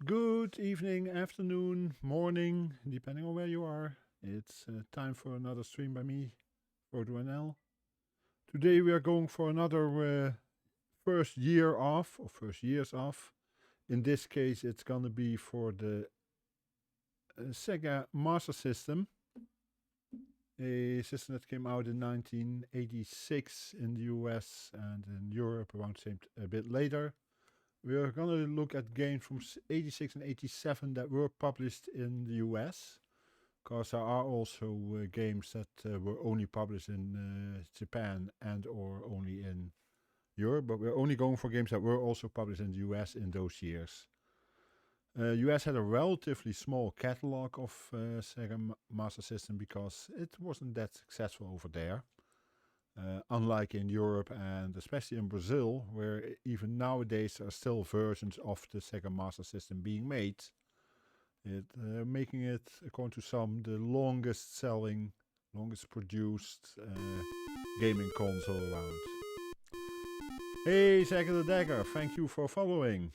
Good evening, afternoon, morning, depending on where you are. It's time for another stream by me, FrodoNL. Today we are going for another first year off, or first years off. In this case, it's gonna be for the Sega Master System, a system that came out in 1986 in the US and in Europe around a bit later. We are going to look at games from 86 and 87 that were published in the US, because there are also games that were only published in Japan and or only in Europe, but we're only going for games that were also published in the US in those years. US had a relatively small catalog of Sega Master System because it wasn't that successful over there. Unlike in Europe and especially in Brazil, where even nowadays there are still versions of the Sega Master System being made, making it, according to some, the longest selling, longest produced gaming console around. Hey, Sega the Dagger, thank you for following.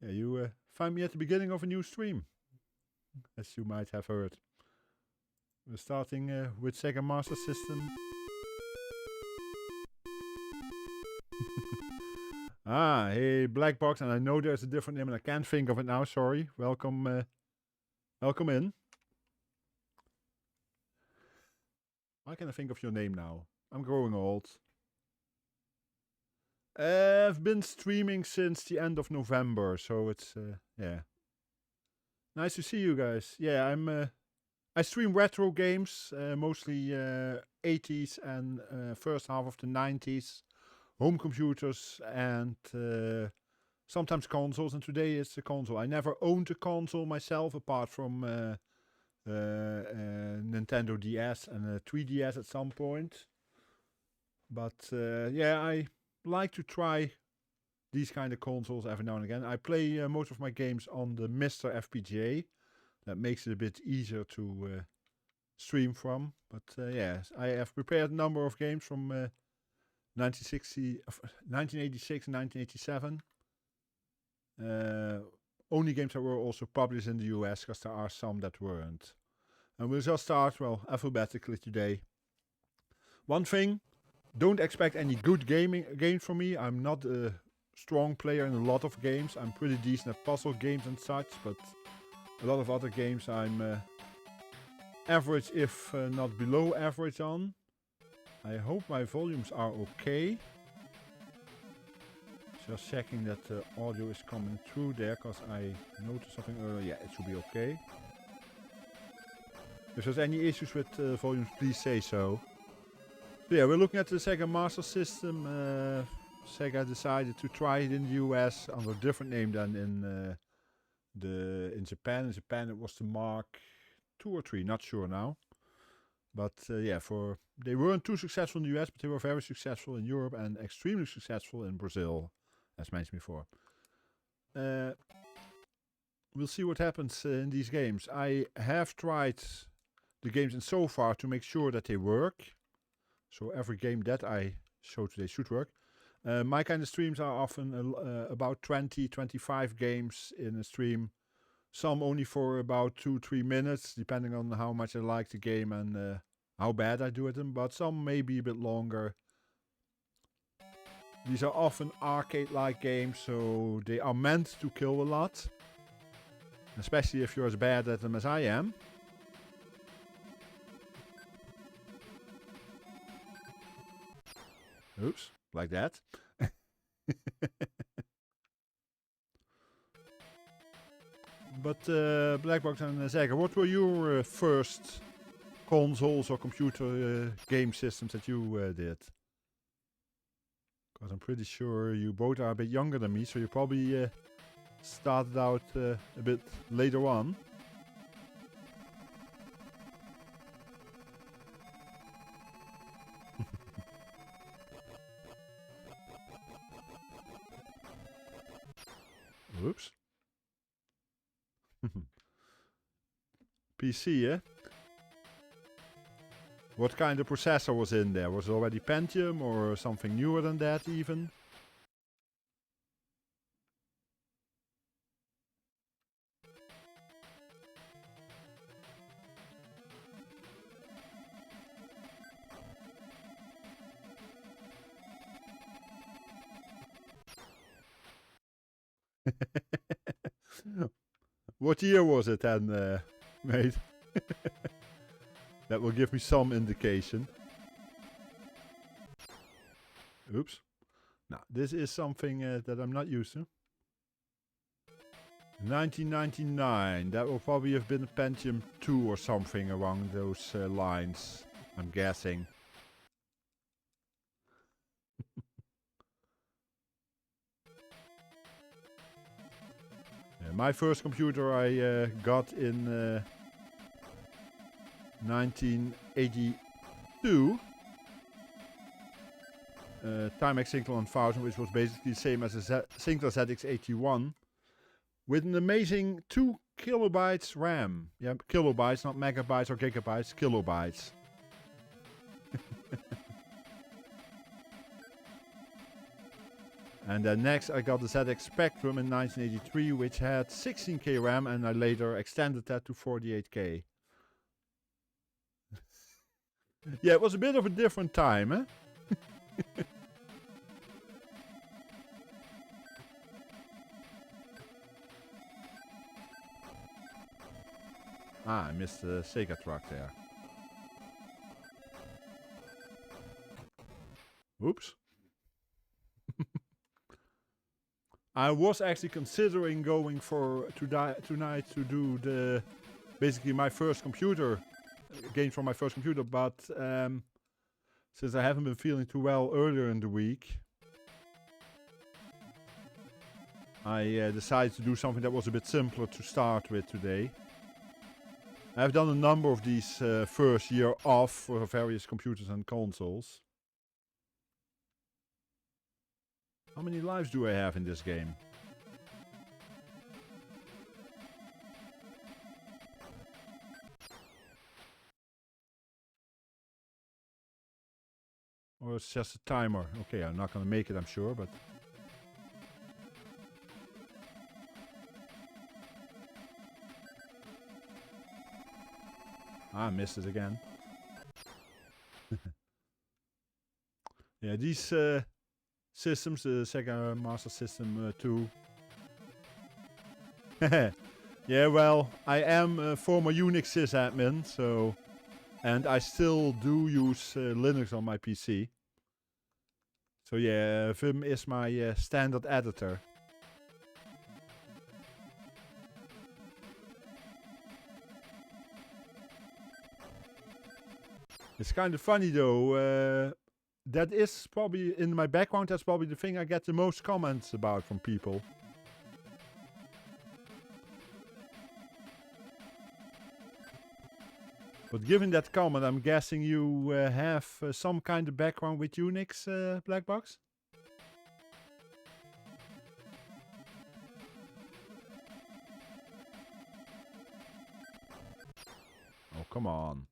Yeah, you find me at the beginning of a new stream, as you might have heard. We're starting with Sega Master System. Hey, Black Box, and I know there's a different name and I can't think of it now, sorry. Welcome, welcome in. Why can't I think of your name now? I'm growing old. I've been streaming since the end of November, so it's, yeah. Nice to see you guys. Yeah, I stream retro games, mostly 80s and first half of the 90s, home computers and sometimes consoles, and today it's a console. I never owned a console myself apart from Nintendo DS and a 3DS at some point. But yeah, I like to try these kind of consoles every now and again. I play most of my games on the MiSTer FPGA. That makes it a bit easier to stream from. But yeah, I have prepared a number of games from 1986 and 1987. Only games that were also published in the US, because there are some that weren't. And we'll just start, well, alphabetically today. One thing, don't expect any good games from me. I'm not a strong player in a lot of games. I'm pretty decent at puzzle games and such, but a lot of other games I'm average, if not below average on. I hope my volumes are okay. Just checking that the audio is coming through there, because I noticed something earlier. Yeah, it should be okay. If there's any issues with volumes, please say so. So yeah, we're looking at the Sega Master System. Sega decided to try it in the US under a different name than in Japan. In Japan it was the Mark 2 or 3, not sure now. But yeah, they weren't too successful in the US, but they were very successful in Europe and extremely successful in Brazil, as mentioned before. We'll see what happens in these games. I have tried the games in so far to make sure that they work. So every game that I show today should work. My kind of streams are often about 20-25 games in a stream. Some only for about 2-3 minutes, depending on how much I like the game and how bad I do at them. But some may be a bit longer. These are often arcade-like games, so they are meant to kill a lot. Especially if you're as bad at them as I am. Oops, like that. But Black Box and Sega, what were your first consoles or computer game systems that you did? Because I'm pretty sure you both are a bit younger than me, so you probably started out a bit later on. Oops. PC, eh? What kind of processor was in there? Was it already Pentium or something newer than that even? What year was it then, mate? That will give me some indication. Oops. Now, this is something that I'm not used to. 1999. That will probably have been a Pentium 2 or something along those lines, I'm guessing. My first computer I got in 1982. Timex Sinclair 1000, which was basically the same as a Sinclair ZX81, with an amazing 2 kilobytes RAM. Yeah, kilobytes, not megabytes or gigabytes, kilobytes. And then next I got the ZX Spectrum in 1983, which had 16K RAM, and I later extended that to 48K. Yeah, it was a bit of a different time, eh? I missed the Sega truck there. Oops. I was actually considering going for tonight to do the basically my first computer games from my first computer, but since I haven't been feeling too well earlier in the week, I decided to do something that was a bit simpler to start with today. I've done a number of these first year off for various computers and consoles. How many lives do I have in this game? Or it's just a timer? Okay, I'm not gonna make it, I'm sure, but... I missed it again. Yeah, these systems, the Sega Master System 2. Yeah, well, I am a former Unix sysadmin, so... And I still do use Linux on my PC. So yeah, Vim is my standard editor. It's kind of funny though, that is probably, in my background, that's probably the thing I get the most comments about from people. But given that comment, I'm guessing you have some kind of background with Unix, Blackbox? Oh, come on.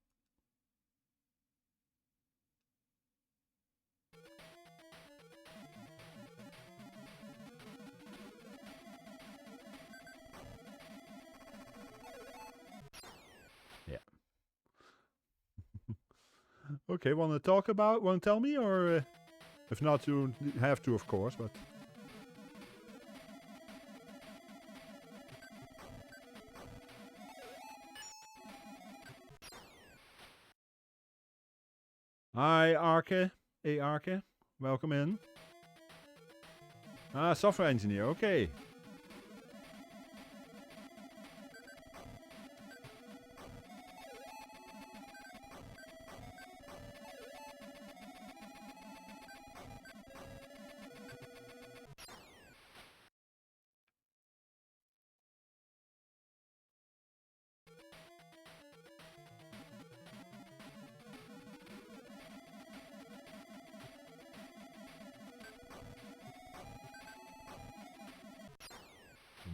Yeah. Okay, want to tell me, or if not, you have to, of course, but... Hi, Arke. Hey, Arke. Welcome in. Ah, software engineer. Okay.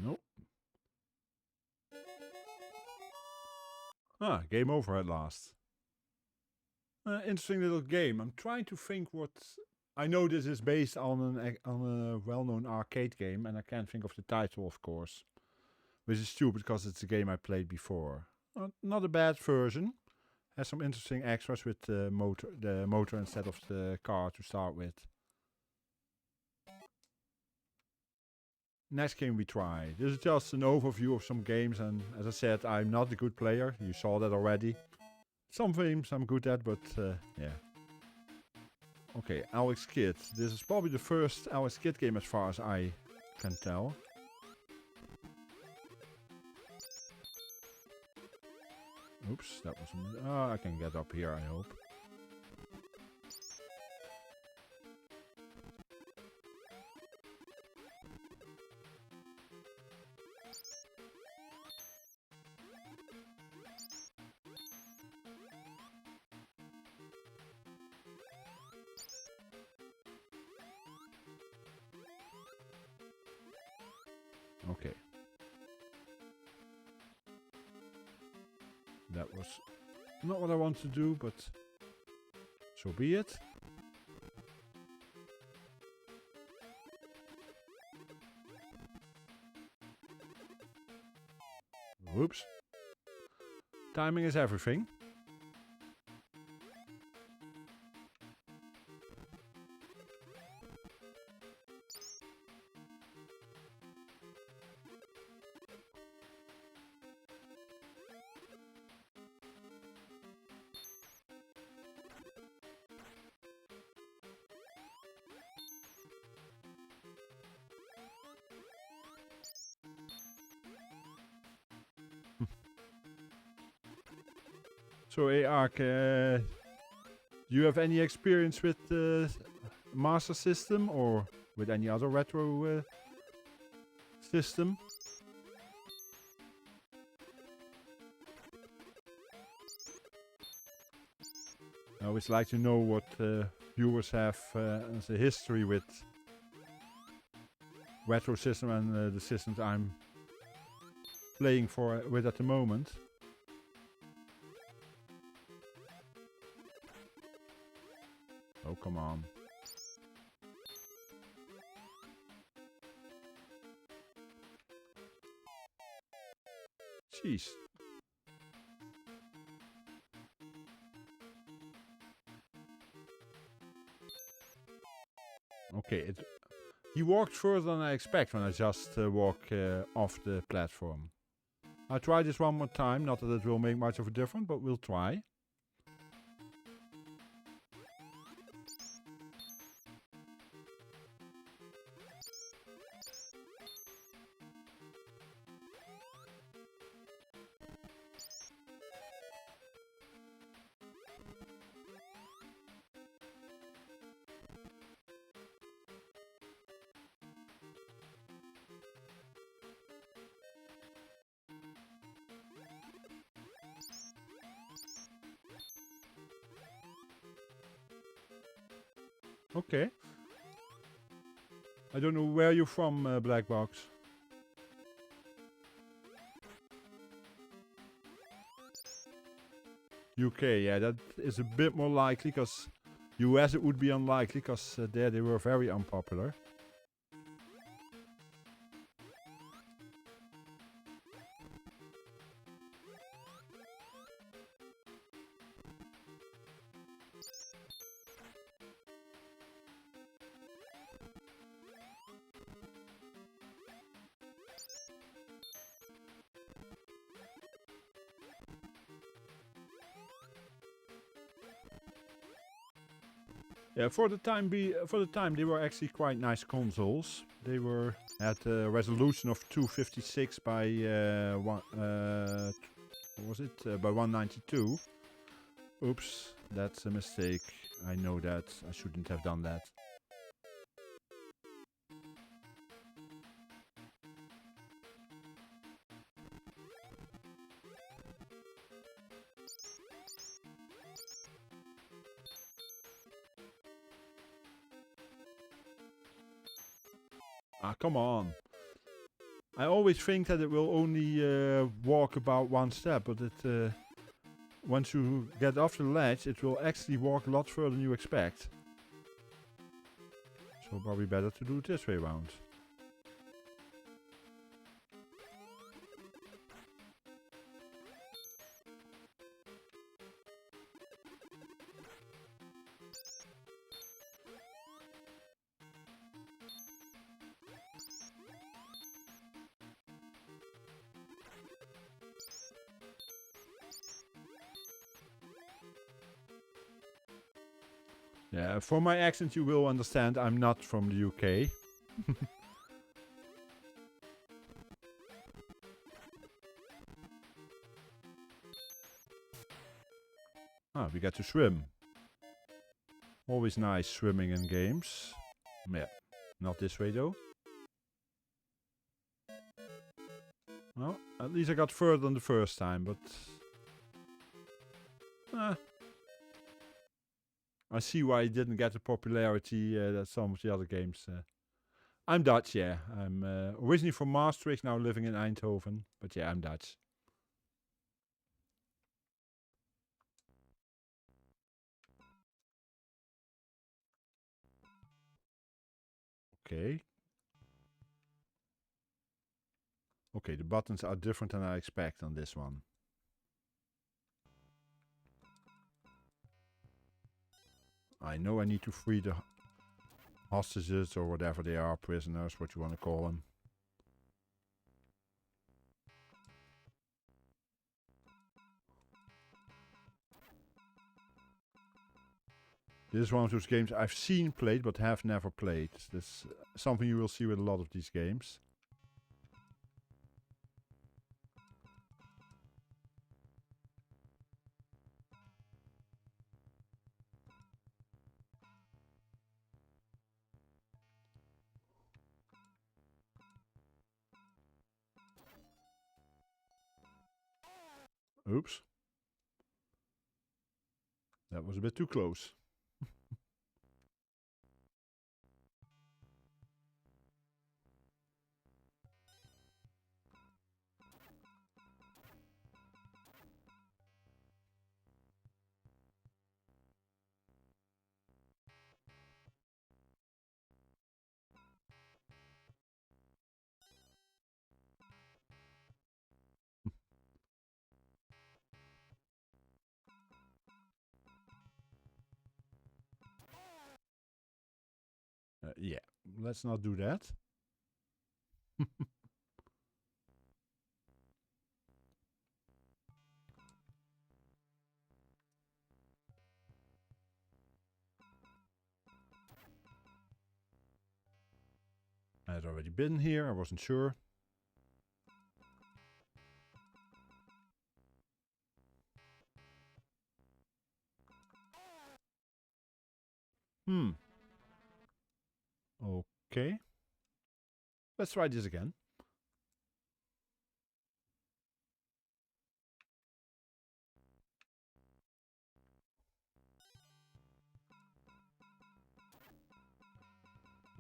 Nope. Ah, game over at last. Interesting little game. I'm trying to think what... I know this is based on a well-known arcade game, and I can't think of the title, of course. Which is stupid because it's a game I played before. Not a bad version. Has some interesting extras with the motor instead of the car to start with. Next game we try. This is just an overview of some games, and as I said, I'm not a good player. You saw that already. Some games I'm good at, but yeah. Okay, Alex Kidd. This is probably the first Alex Kidd game as far as I can tell. Oops, that wasn't... Oh, I can get up here, I hope. Okay. That was not what I want to do, but so be it. Whoops. Timing is everything. So, hey Ark, do you have any experience with the Master System or with any other retro system? I always like to know what viewers have as a history with retro system and the systems I'm playing with at the moment. Oh, come on. Jeez. Okay, he walked further than I expect when I just walk off the platform. I'll try this one more time, not that it will make much of a difference, but we'll try. Okay. I don't know where you're from, Black Box. UK, yeah, that is a bit more likely, because US it would be unlikely, because there they were very unpopular. Yeah, for the time they were actually quite nice consoles. They were at a resolution of 256 by what was it? By 192. Oops, that's a mistake. I know that. I shouldn't have done that. Ah, come on. I always think that it will only walk about one step, but it once you get off the ledge, it will actually walk a lot further than you expect. So probably better to do it this way around. Yeah, for my accent you will understand I'm not from the UK. Ah, we get to swim. Always nice swimming in games. Yeah, not this way though. Well, at least I got further than the first time, but... I see why it didn't get the popularity that some of the other games. I'm Dutch, yeah. I'm originally from Maastricht, now living in Eindhoven. But yeah, I'm Dutch. Okay. Okay, the buttons are different than I expect on this one. I know I need to free the hostages or whatever they are, prisoners, what you want to call them. This is one of those games I've seen played but have never played. This is something you will see with a lot of these games. Oops. That was a bit too close. Yeah, let's not do that. I had already been here, I wasn't sure. Okay. Let's try this again.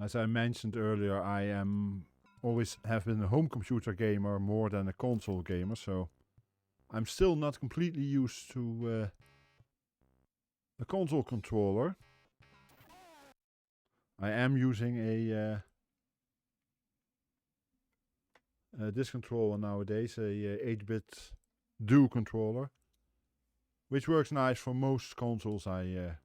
As I mentioned earlier, I am always have been a home computer gamer more than a console gamer, so I'm still not completely used to a console controller. I am using this controller nowadays, a 8-bit dual controller, which works nice for most consoles I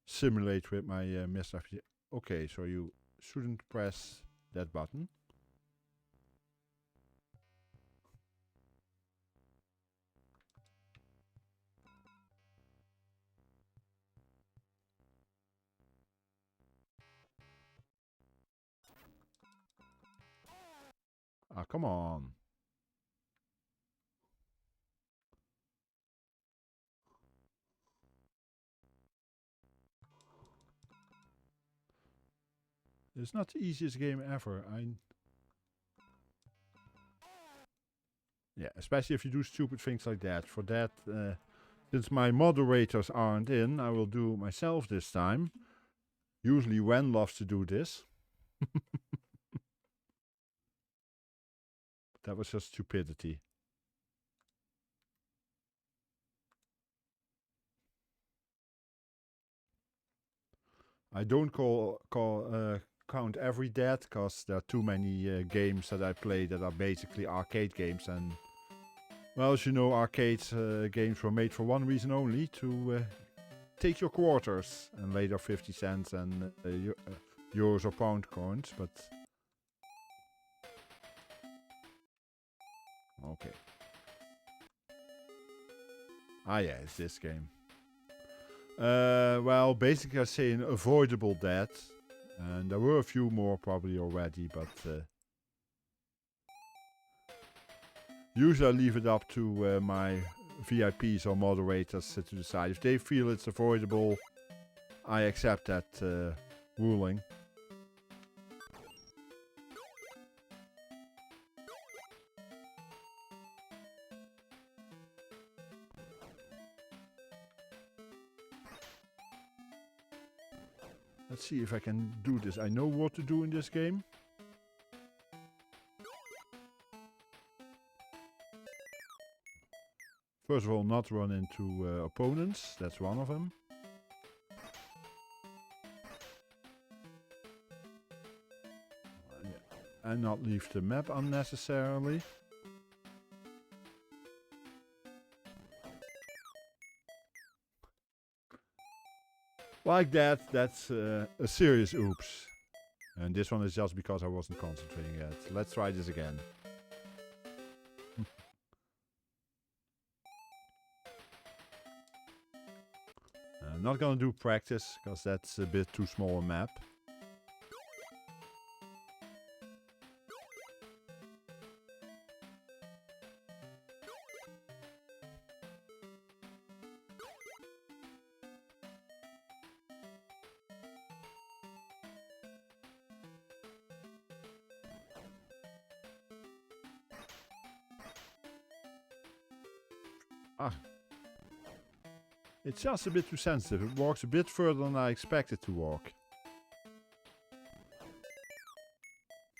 simulate with my MiSTer FPGA. Okay, so you shouldn't press that button. Ah, come on. It's not the easiest game ever. Yeah, especially if you do stupid things like that. For that, since my moderators aren't in, I will do it myself this time. Usually Wen loves to do this. That was just stupidity. I don't count every death, because there are too many games that I play that are basically arcade games, and well, as you know, arcade games were made for one reason only, to take your quarters and later 50 cents and euros or pound coins, but okay. Ah yeah, it's this game. Well, basically I say an avoidable death, and there were a few more probably already, but usually I leave it up to my VIPs or moderators to decide. If they feel it's avoidable, I accept that ruling. Let's see if I can do this. I know what to do in this game. First of all, not run into opponents. That's one of them. And not leave the map unnecessarily. Like that, that's a serious oops. And this one is just because I wasn't concentrating yet. Let's try this again. I'm not gonna do practice, because that's a bit too small a map. It's just a bit too sensitive. It walks a bit further than I expect it to walk.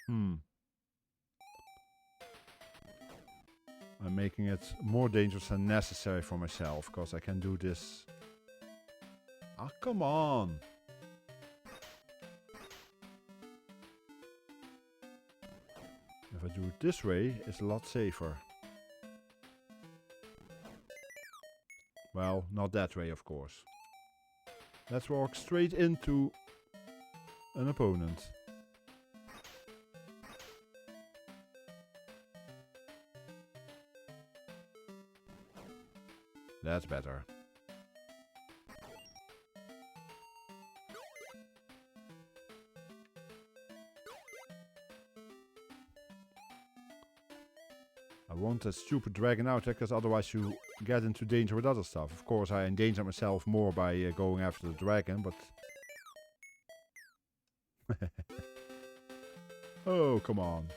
I'm making it more dangerous than necessary for myself, because I can do this. Ah, come on! If I do it this way, it's a lot safer. Well, not that way, of course. Let's walk straight into an opponent. That's better. I want that stupid dragon out there, because otherwise you get into danger with other stuff. Of course, I endanger myself more by going after the dragon, but... Oh, come on.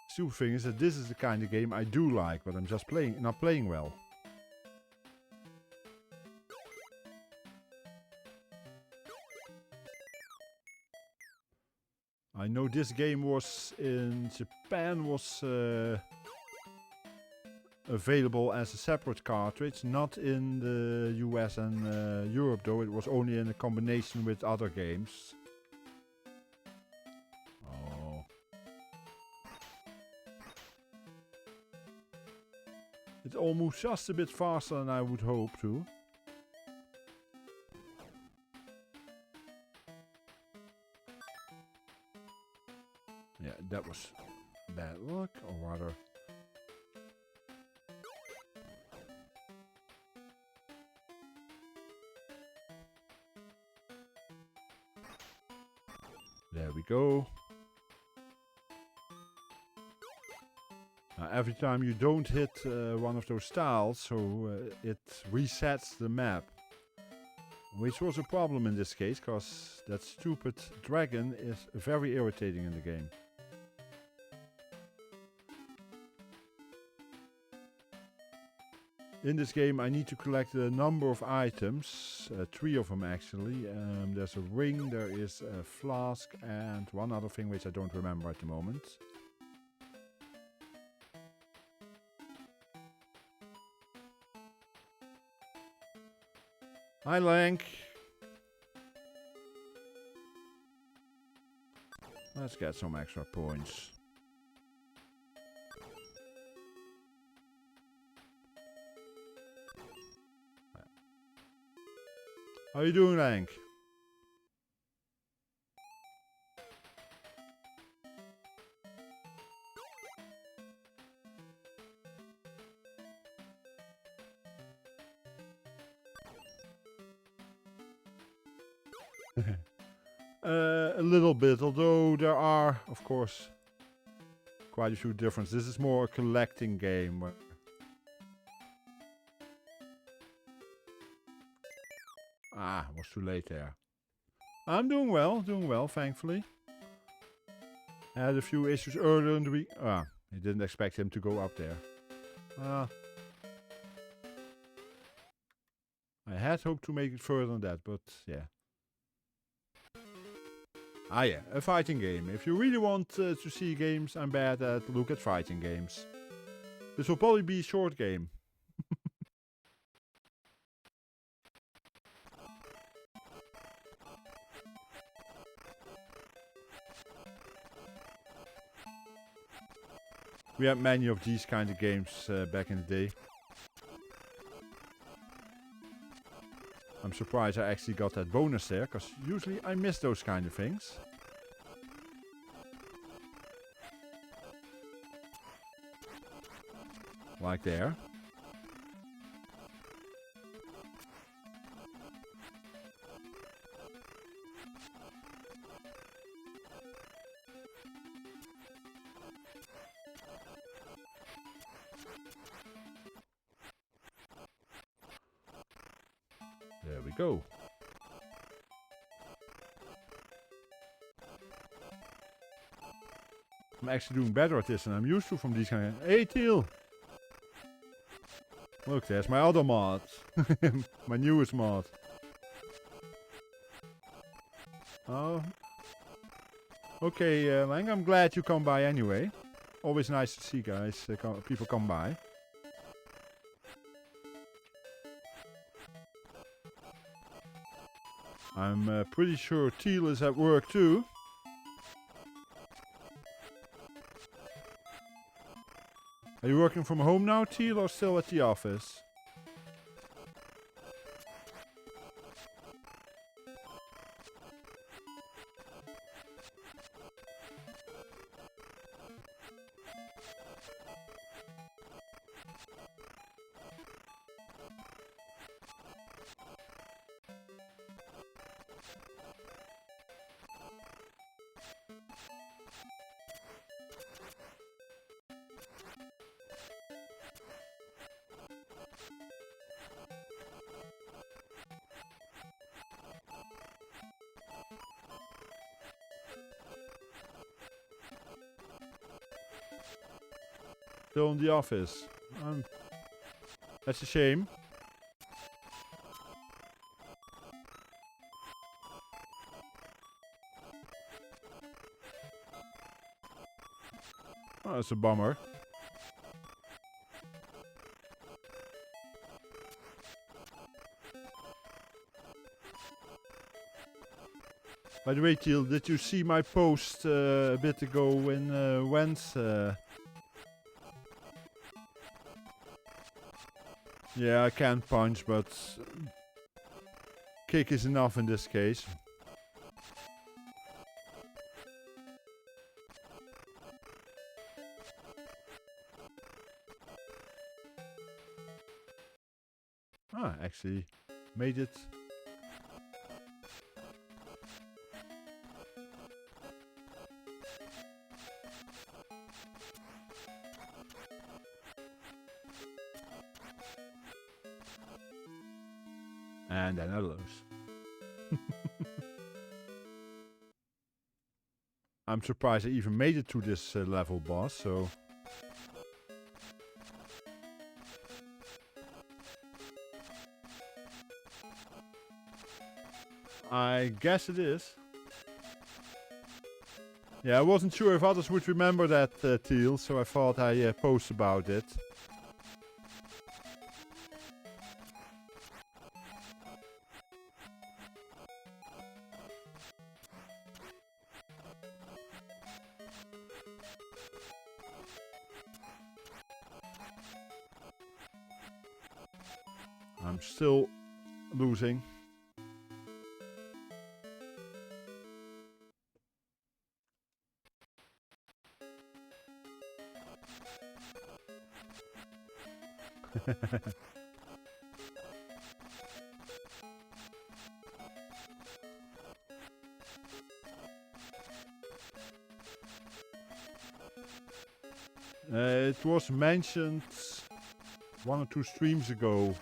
Stupid thing is that this is the kind of game I do like, but I'm just not playing well. I know this game was in Japan, was available as a separate cartridge, not in the US and Europe though. It was only in a combination with other games. Oh. It all moves just a bit faster than I would hope to. Yeah, that was bad luck, or rather... There we go. Every time you don't hit one of those tiles, so it resets the map. Which was a problem in this case, because that stupid dragon is very irritating in the game. In this game I need to collect a number of items, 3 of them actually. There's a ring, there is a flask, and one other thing which I don't remember at the moment. Hi, Lank. Let's get some extra points. How you doing, Lank? A little bit, although there are, of course, quite a few differences. This is more a collecting game. Where was too late there. I'm doing well, thankfully. Had a few issues earlier in the week. I didn't expect him to go up there. I had hoped to make it further than that, but yeah. Yeah, a fighting game. If you really want to see games I'm bad at, look at fighting games. This will probably be a short game. We had many of these kind of games back in the day. I'm surprised I actually got that bonus there, because usually I miss those kind of things. Like there. There we go. I'm actually doing better at this than I'm used to from these kind of... Hey, Teal! Look, there's my other mod. My newest mod. Oh. Okay, Lang, I'm glad you come by anyway. Always nice to see guys, people come by. I'm pretty sure Teal is at work too. Are you working from home now, Teal, or still at the office? Still in the office. That's a shame. Oh, that's a bummer. By the way, Teal, did you see my post a bit ago in Wens? Yeah, I can't punch, but kick is enough in this case. Actually made it. And then I lose. I'm surprised I even made it to this level boss, so... I guess it is. Yeah, I wasn't sure if others would remember that, Teal, so I thought I post about it. I'm still losing. It was mentioned 1 or 2 streams ago.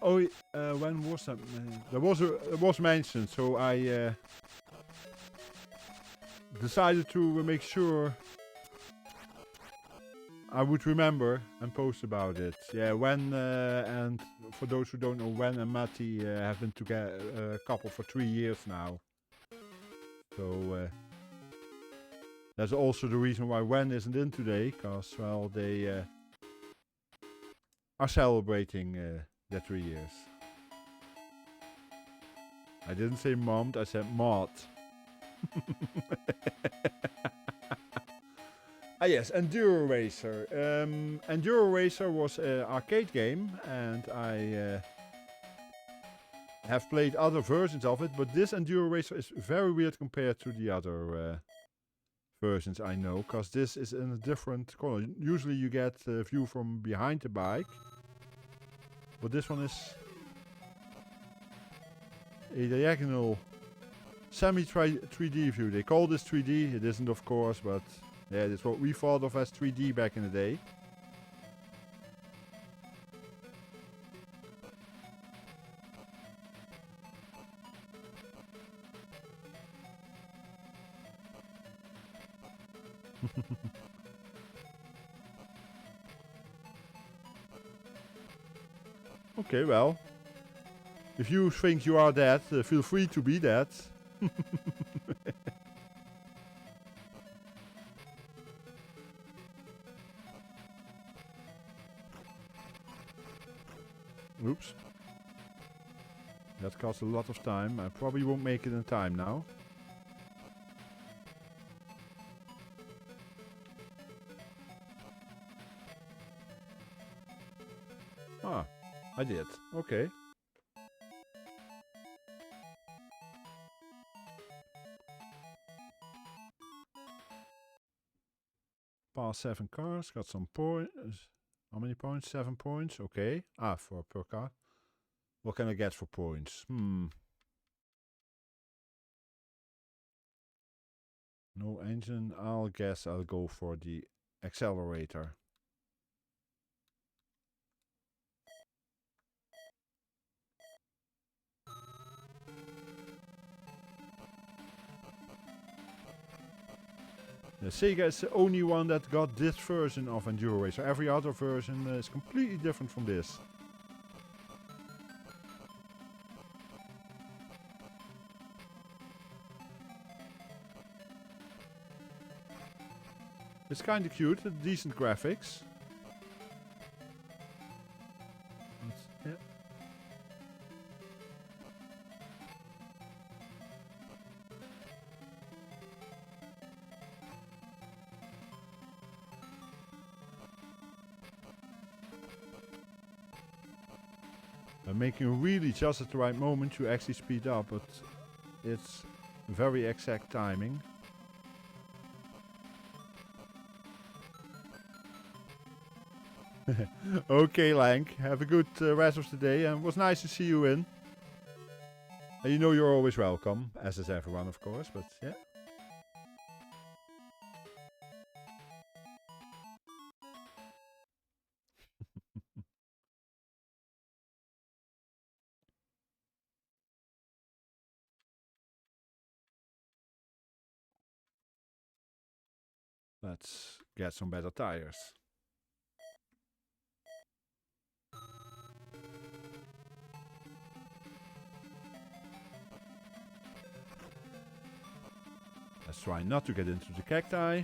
Oh, when was that? It was mentioned, so I decided to make sure I would remember and post about it. Yeah, when and for those who don't know, when and Matti have been together a couple for 3 years now. So that's also the reason why Wen isn't in today, because, well, they are celebrating their 3 years. I didn't say mommed, I said mod. Ah yes, Enduro Racer. Enduro Racer was an arcade game, and I have played other versions of it, but this Enduro Racer is very weird compared to the other versions I know, because this is in a different corner. Usually you get a view from behind the bike, but this one is a diagonal semi-3D view. They call this 3D, it isn't of course, but yeah, that's what we thought of as 3D back in the day. Okay, well, if you think you are that, feel free to be that. Oops. That cost a lot of time. I probably won't make it in time now. Ah, I did. Okay. Past 7 cars, got some points. How many points? 7 points. Okay. Ah, for per car. What can I get for points? No engine. I'll guess I'll go for the accelerator. The Sega is the only one that got this version of Enduro Racer. Every other version is completely different from this. It's kind of cute, decent graphics. Yeah. I'm making really just at the right moment to actually speed up, but it's very exact timing. Okay, Lank, have a good rest of the day, and it was nice to see you in. And you know you're always welcome, as is everyone of course, but yeah. Let's get some better tires. Let's try not to get into the cacti.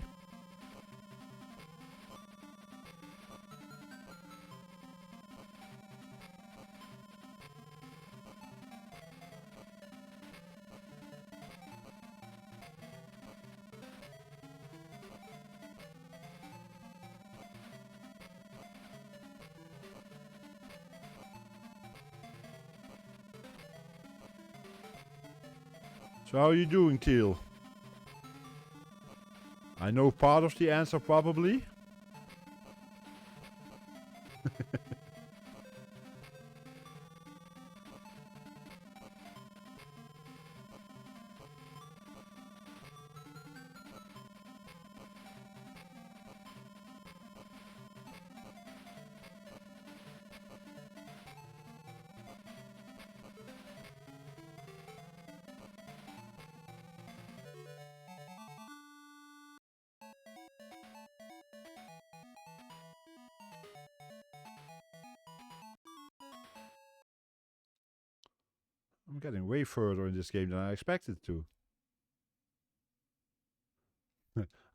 So how are you doing, Teal? I know part of the answer probably. I'm getting way further in this game than I expected to.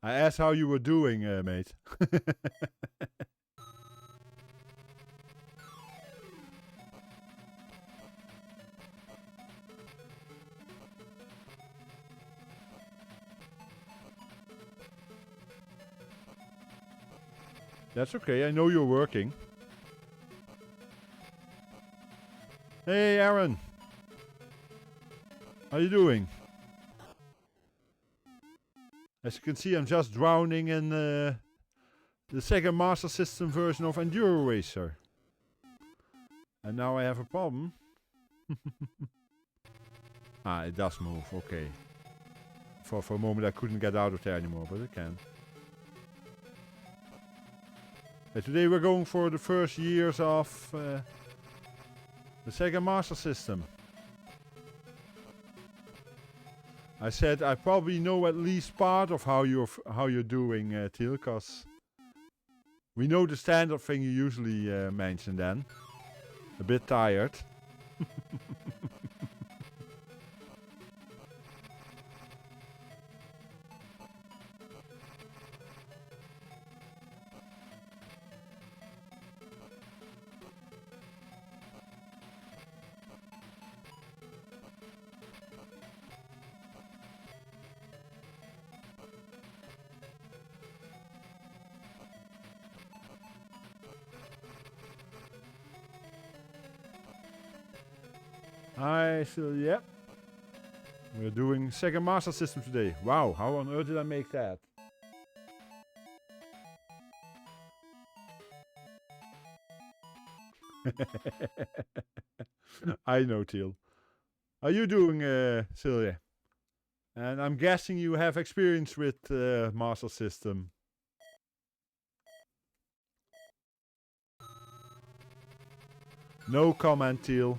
I asked how you were doing, mate. That's okay, I know you're working. Hey, Aaron. How you doing? As you can see, I'm just drowning in the Sega Master System version of Enduro Racer. And now I have a problem. Ah, it does move, okay. For a moment I couldn't get out of there anymore, but it can. Today we're going for the first years of the Sega Master System. I said I probably know at least part of how you're doing, Teal, because we know the standard thing you usually mention then. A bit tired. Yep. We're doing Sega Master System today. Wow, how on earth did I make that? I know, Teal. How are you doing, Celia? And I'm guessing you have experience with Master System. No comment, Teal.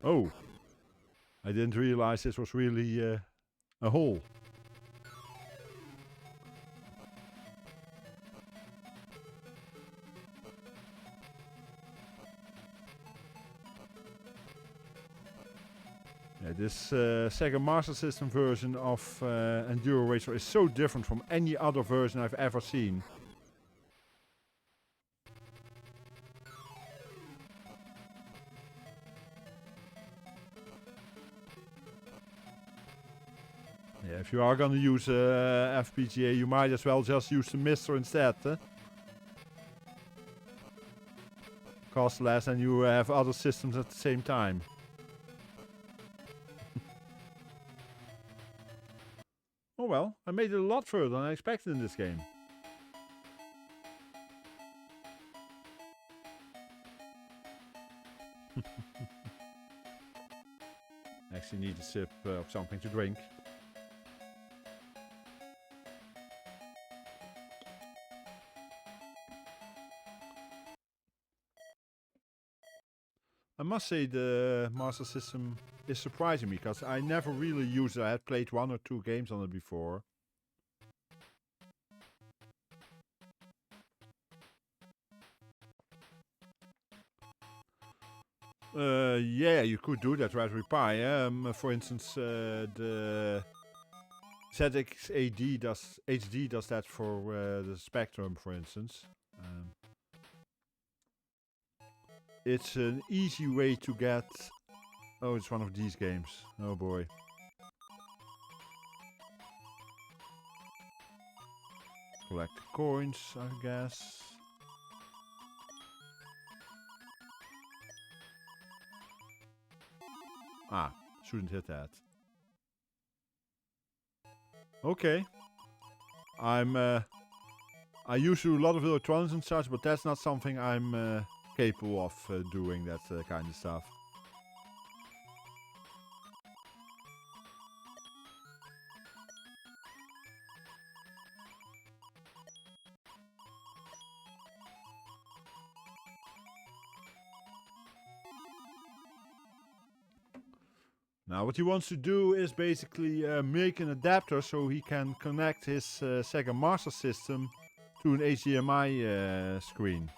Oh, I didn't realize this was really a hole. Yeah, this Sega Master System version of Enduro Racer is so different from any other version I've ever seen. Yeah, if you are gonna use FPGA, you might as well just use the MiSTer instead. Cost less and you have other systems at the same time. Oh well, I made it a lot further than I expected in this game. Actually need a sip of something to drink. I must say the Master System is surprising me, because I never really used it. I had played 1 or 2 games on it before. Yeah, you could do that, Raspberry Pi. For instance, the ZX HD does that for the Spectrum, for instance. it's an easy way to get... Oh, it's one of these games. Oh boy. Collect the coins, I guess. Ah, shouldn't hit that. Okay. I used to do a lot of electronics and such, but that's not something I'm capable of doing, that kind of stuff. Now what he wants to do is basically make an adapter so he can connect his Sega Master System to an HDMI screen.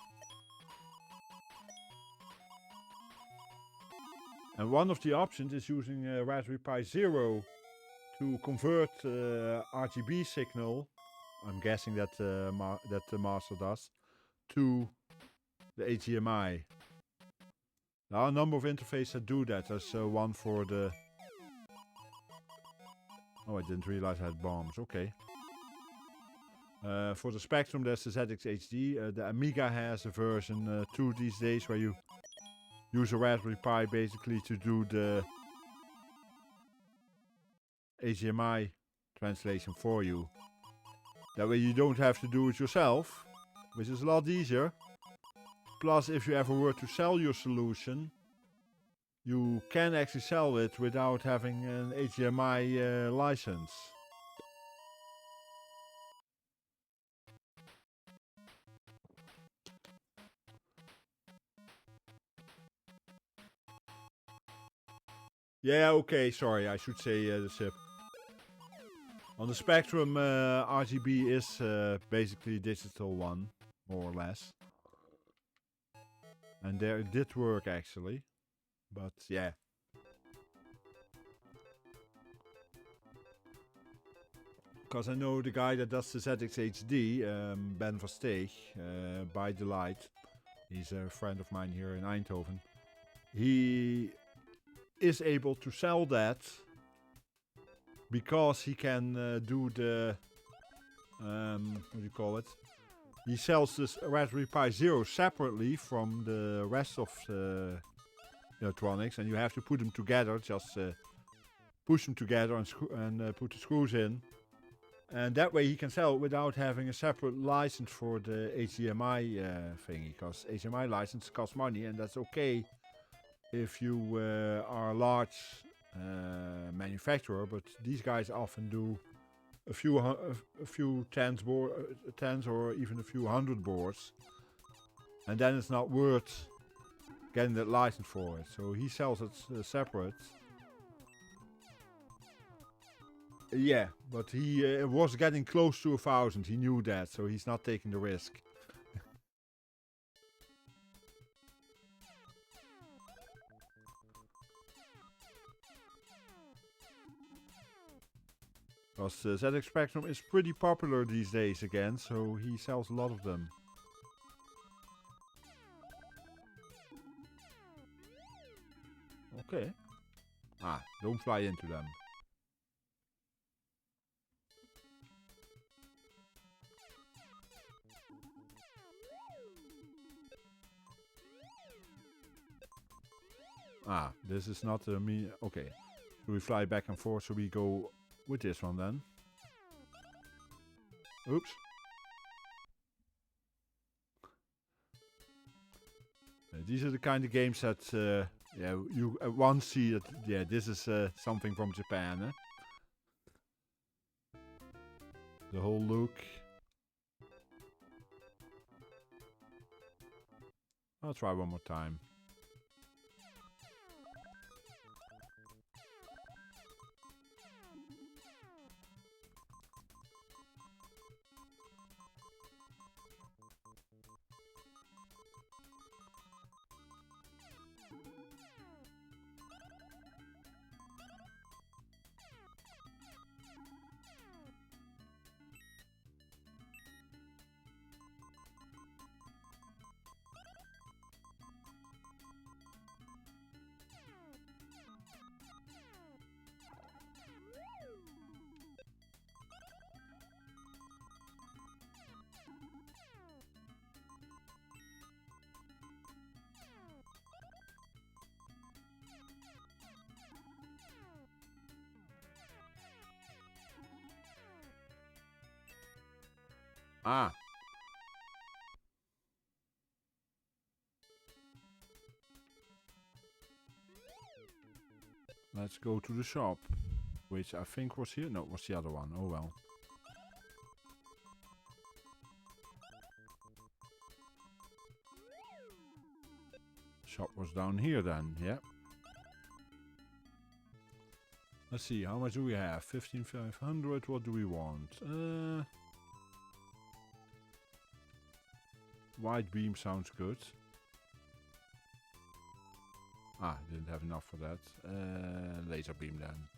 And one of the options is using a Raspberry Pi Zero to convert RGB signal, I'm guessing that the master does, to the HDMI. There are a number of interfaces that do that. There's one for the... Oh, I didn't realize I had bombs. Okay. For the Spectrum, there's the ZX HD. The Amiga has a version 2 these days where you use a Raspberry Pi basically to do the HDMI translation for you. That way you don't have to do it yourself, which is a lot easier. Plus, if you ever were to sell your solution, you can actually sell it without having an HDMI license. Yeah, okay, sorry, I should say the SIP. On the Spectrum, RGB is basically a digital one, more or less. And there it did work actually, but yeah. Because I know the guy that does the ZX HD, Ben Versteeg, by Delight. He's a friend of mine here in Eindhoven. He is able to sell that because he can do the, what do you call it? He sells this Raspberry Pi Zero separately from the rest of the electronics, and you have to put them together, just push them together and put the screws in. And that way he can sell it without having a separate license for the HDMI thingy, because HDMI license costs money, and that's okay if you are a large manufacturer, but these guys often do a few tens or even a few hundred boards, and then it's not worth getting that license for it. So he sells it separate. Yeah, but he was getting close to 1,000. He knew that, so he's not taking the risk. Because ZX Spectrum is pretty popular these days again, so he sells a lot of them. Okay. Ah, don't fly into them. Ah, this is not me. Okay. So we fly back and forth, so we go with this one then. Oops. These are the kind of games that yeah, you at once see that, yeah, this is something from Japan. Eh? The whole look. I'll try one more time. Ah. Let's go to the shop, which I think was here. No, it was the other one. Oh well. Shop was down here then, yeah. Let's see, how much do we have? 15,500, what do we want? White beam sounds good. Ah, didn't have enough for that. Laser beam then.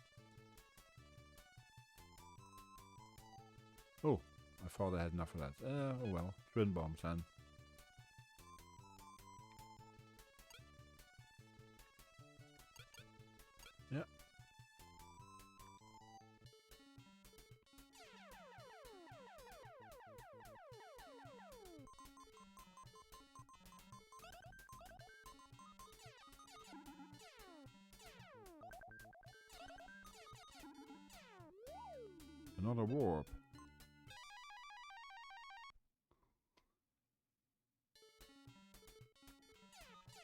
Oh, I thought I had enough for that. Oh well, twin bombs then. Yeah. Another warp.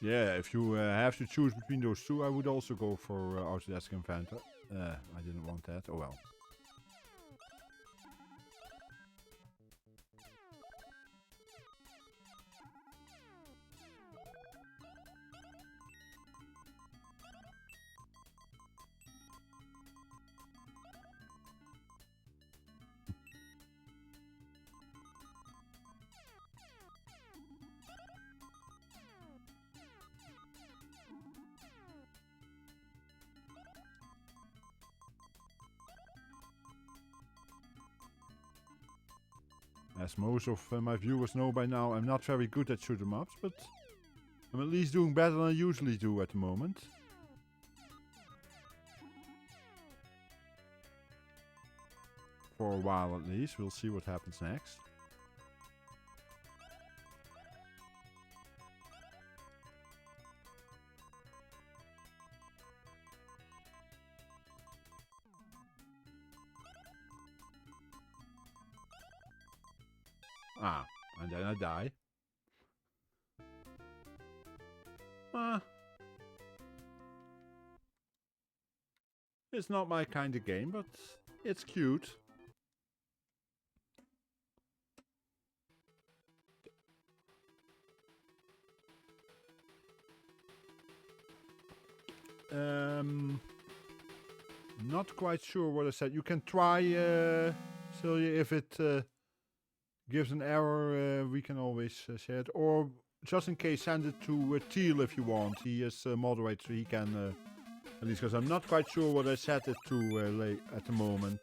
Yeah, if you have to choose between those two, I would also go for Autodesk Inventor. I didn't want that. Oh well. As most of my viewers know by now, I'm not very good at shoot 'em ups, but I'm at least doing better than I usually do at the moment. For a while at least, we'll see what happens next. Ah, and then I die. It's not my kind of game, but it's cute. Not quite sure what I said. You can try, Celia, if it gives an error, we can always share it. Or just in case, send it to Teal if you want. He is moderator, so he can at least, because I'm not quite sure what I set it to at the moment.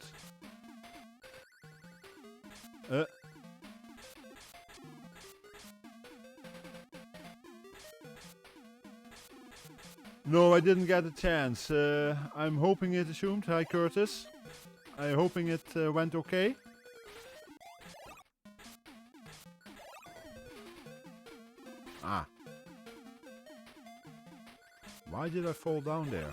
No, I didn't get a chance. I'm hoping it assumed. Hi, Curtis. I'm hoping it went okay. Ah. Why did I fall down there?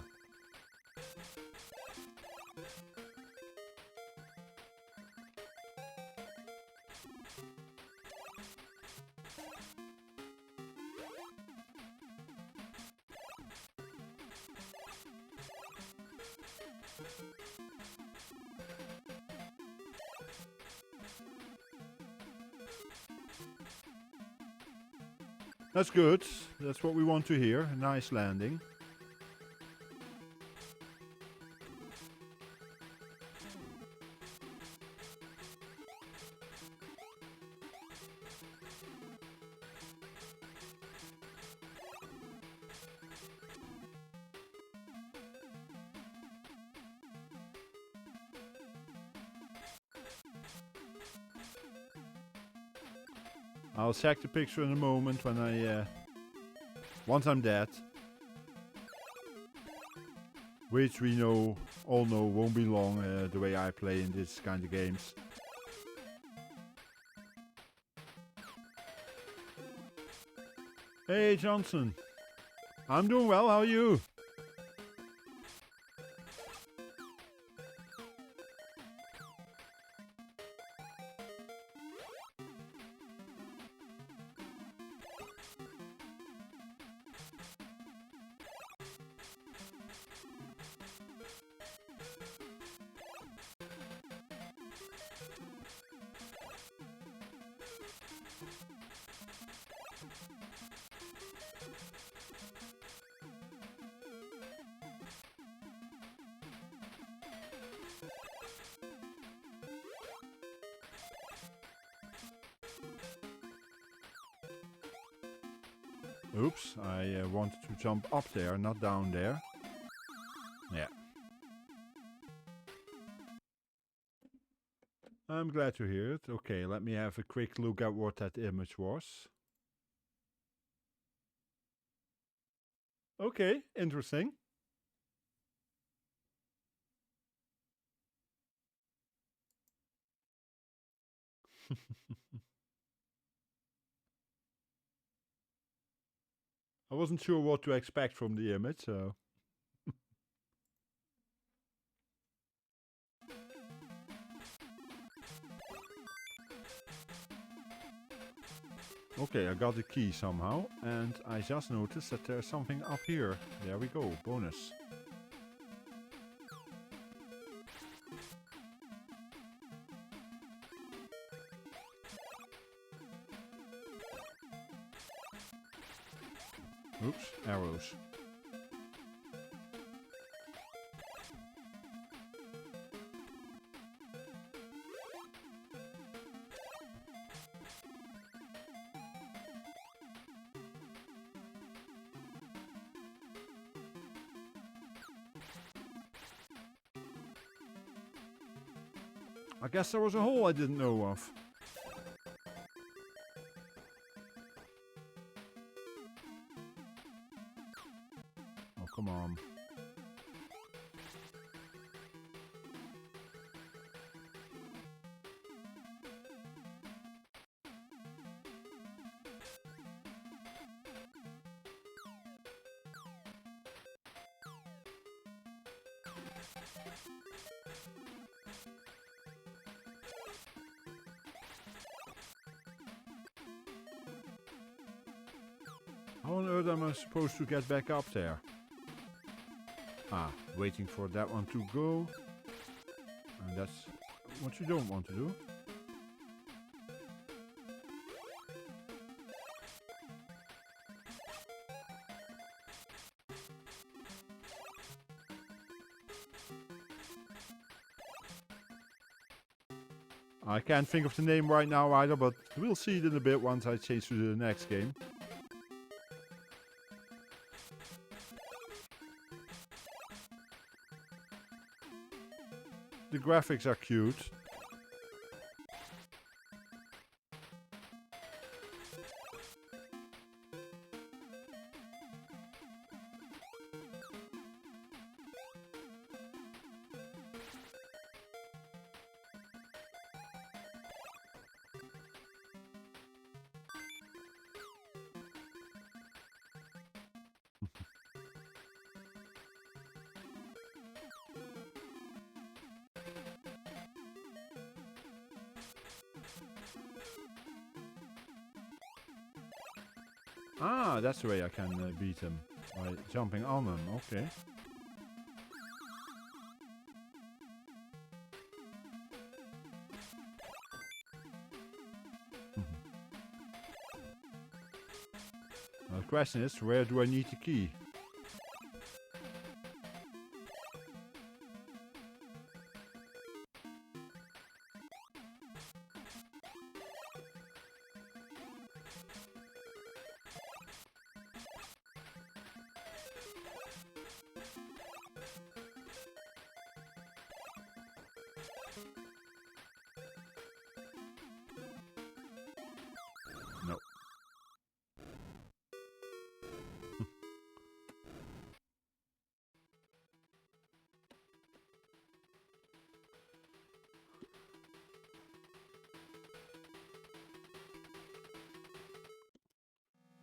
That's good. That's what we want to hear. A nice landing. I'll check the picture in a moment when I, once I'm dead. Which we all know won't be long, the way I play in this kind of games. Hey Johnson, I'm doing well, how are you? Oops, I wanted to jump up there, not down there. Yeah. I'm glad to hear it. Okay, let me have a quick look at what that image was. Okay, interesting. I wasn't sure what to expect from the image, so... Okay, I got the key somehow, and I just noticed that there's something up here. There we go, bonus. Oops, arrows. I guess there was a hole I didn't know of. Oh, come on. How on earth am I supposed to get back up there? Ah, waiting for that one to go. And that's what you don't want to do. I can't think of the name right now either, but we'll see it in a bit once I change to the next game. The graphics are cute. Ah, that's the way I can beat him. By jumping on him, okay. Now the question is, where do I need the key? No.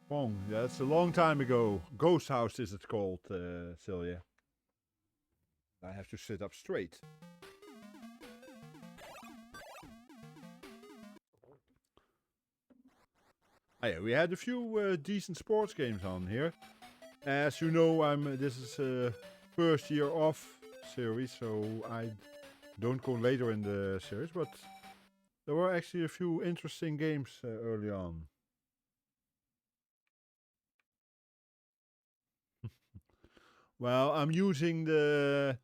Bong, that's a long time ago. Ghost House is it called, Celia. I have to sit up straight. Oh yeah, we had a few decent sports games on here. As you know, this is a first year off series, so I don't go later in the series, but there were actually a few interesting games early on. Well, I'm using the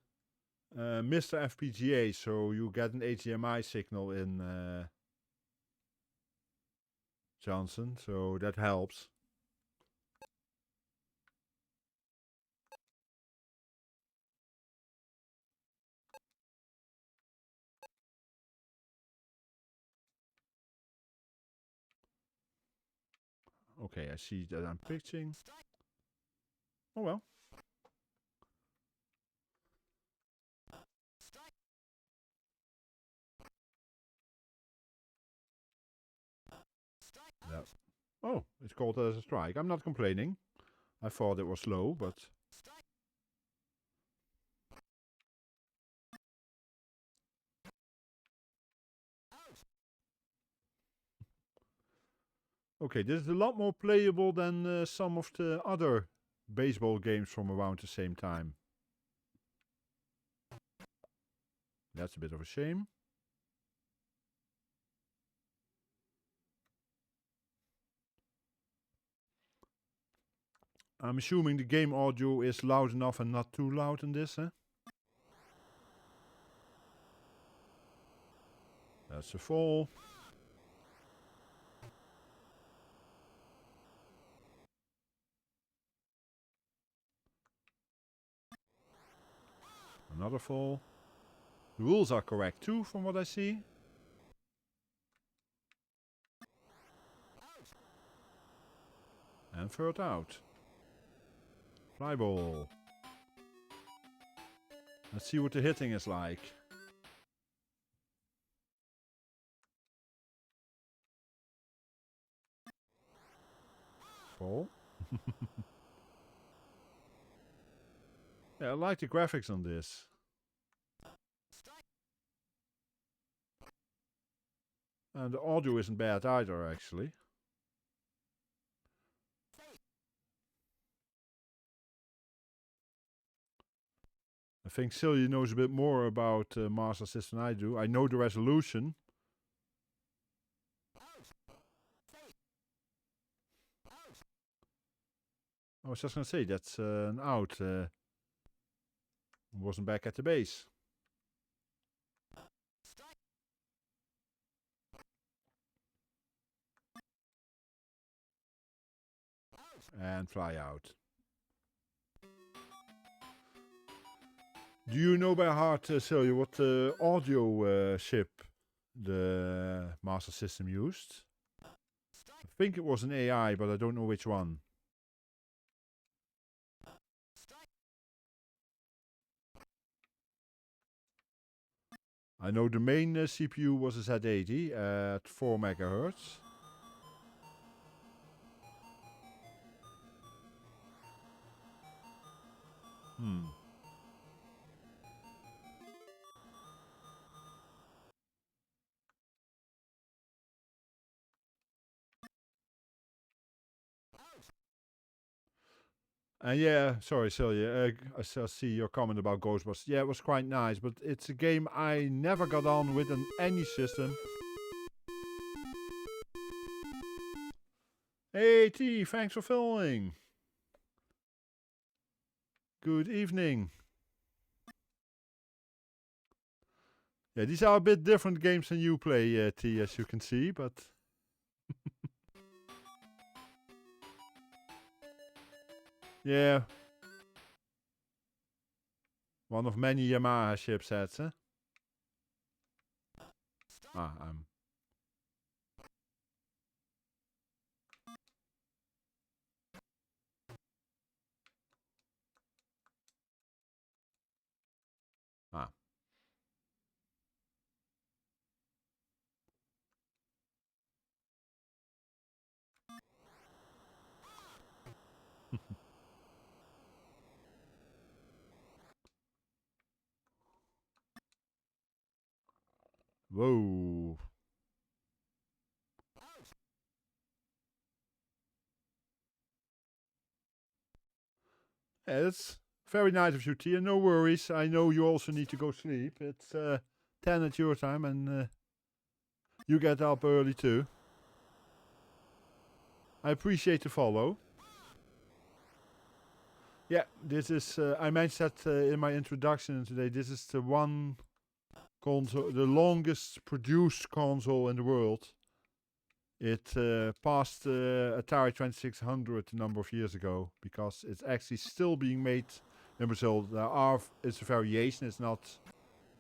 MiSTer FPGA, so you get an HDMI signal in Johnson, so that helps. Okay, I see that I'm pitching. Oh well. Yeah. Oh, it's called as a strike. I'm not complaining. I thought it was low, but... Okay, this is a lot more playable than some of the other baseball games from around the same time. That's a bit of a shame. I'm assuming the game audio is loud enough and not too loud in this, huh? That's a fall. Another fall. The rules are correct too, from what I see. And third out. Fly ball. Let's see what the hitting is like. Fall. Yeah, I like the graphics on this. And the audio isn't bad either, actually. I think Zillion knows a bit more about Master System than I do. I know the resolution. I was just going to say, that's an out. Wasn't back at the base. And fly out. Do you know by heart, Celia, what audio chip the Master System used? I think it was an AI, but I don't know which one. I know the main CPU was a Z80 at 4 megahertz. And yeah, sorry, Celia, I see your comment about Ghostbusters. Yeah, it was quite nice, but it's a game I never got on with on any system. Hey T, thanks for filming. Good evening. Yeah, these are a bit different games than you play, T, as you can see, but... yeah. One of many Yamaha chipsets, huh? Ah, ah. Whoa. Yeah, that's very nice of you, T, and no worries. I know you also need to go sleep. It's 10 at your time, and you get up early too. I appreciate the follow. Yeah, this is, I mentioned that in my introduction today, this is the one console, the longest produced console in the world. It passed Atari 2600 a number of years ago, because it's actually still being made in Brazil. It's a variation, it's not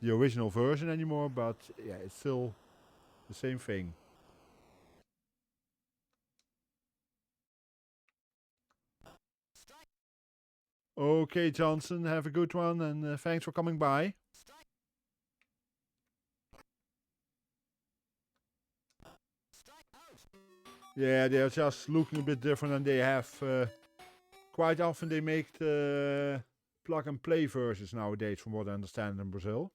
the original version anymore, but yeah, it's still the same thing. Okay, Johnson, have a good one, and thanks for coming by. Yeah, they're just looking a bit different, and they have quite often they make the plug and play versions nowadays, from what I understand, in Brazil.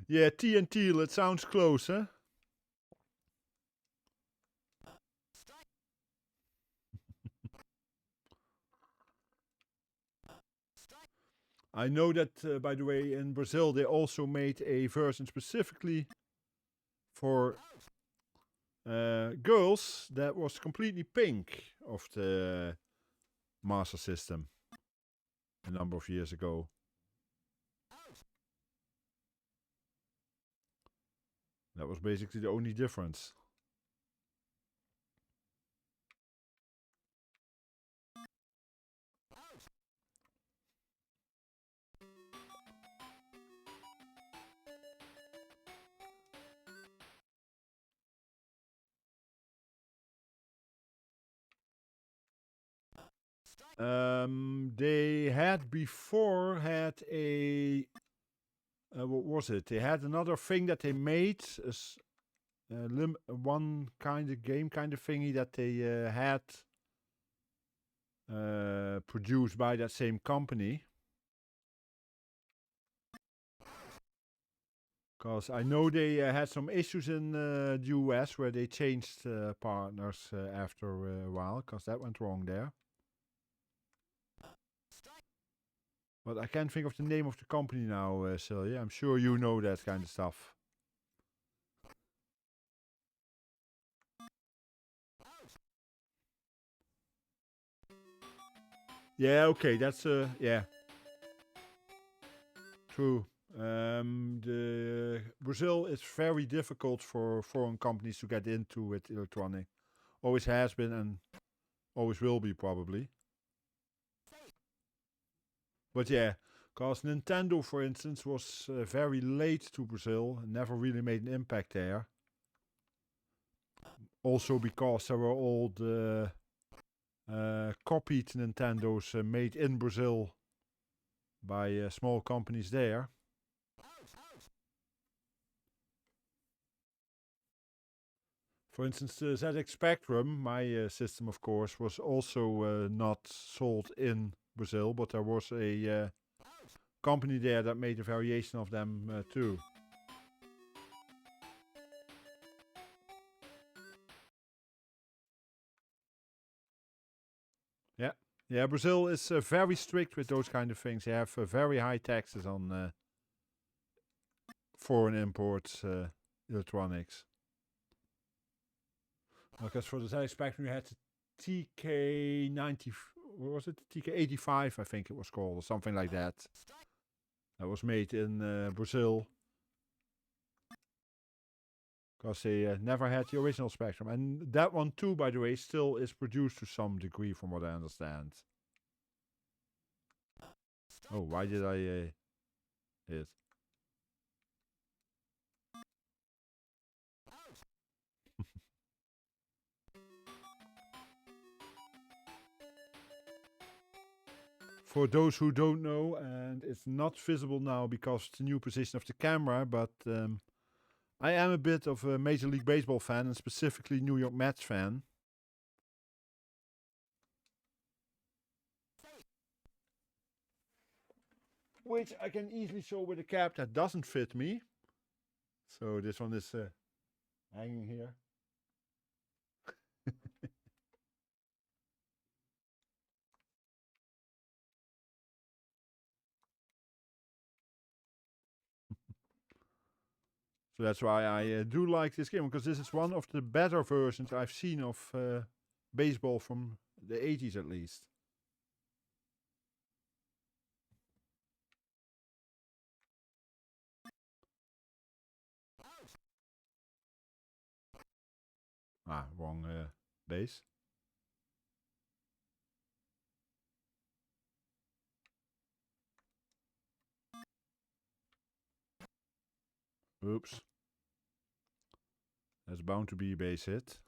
Yeah, T and Teal, it sounds close, huh? I know that, by the way, in Brazil they also made a version specifically for girls that was completely pink of the Master System a number of years ago. That was basically the only difference. They had before had a what was it? They had another thing that they made, one kind of game kind of thingy that they had produced by that same company. Because I know they had some issues in the US where they changed partners after a while, because that went wrong there. But I can't think of the name of the company now, Celia. I'm sure you know that kind of stuff. Yeah, okay, that's yeah, true. The Brazil is very difficult for foreign companies to get into with electronic. Always has been and always will be, probably. But yeah, because Nintendo, for instance, was very late to Brazil and never really made an impact there. Also because there were all the copied Nintendos made in Brazil by small companies there. For instance, the ZX Spectrum, my system, of course, was also not sold in Brazil, but there was a company there that made a variation of them too. Yeah, yeah. Brazil is very strict with those kind of things. They have very high taxes on foreign imports electronics. Because for the ZX Spectrum, you had the TK90. What was it? TK85, I think it was called, or something like that. That was made in Brazil. Because they never had the original Spectrum. And that one too, by the way, still is produced to some degree, from what I understand. Oh, why did I hit? For those who don't know, and it's not visible now because of the new position of the camera, but I am a bit of a Major League Baseball fan, and specifically New York Mets fan. Which I can easily show with a cap that doesn't fit me. So this one is hanging here. So that's why I do like this game, because this is one of the better versions I've seen of baseball from the 80s at least. Ah, wrong base. Oops. That's bound to be a base hit.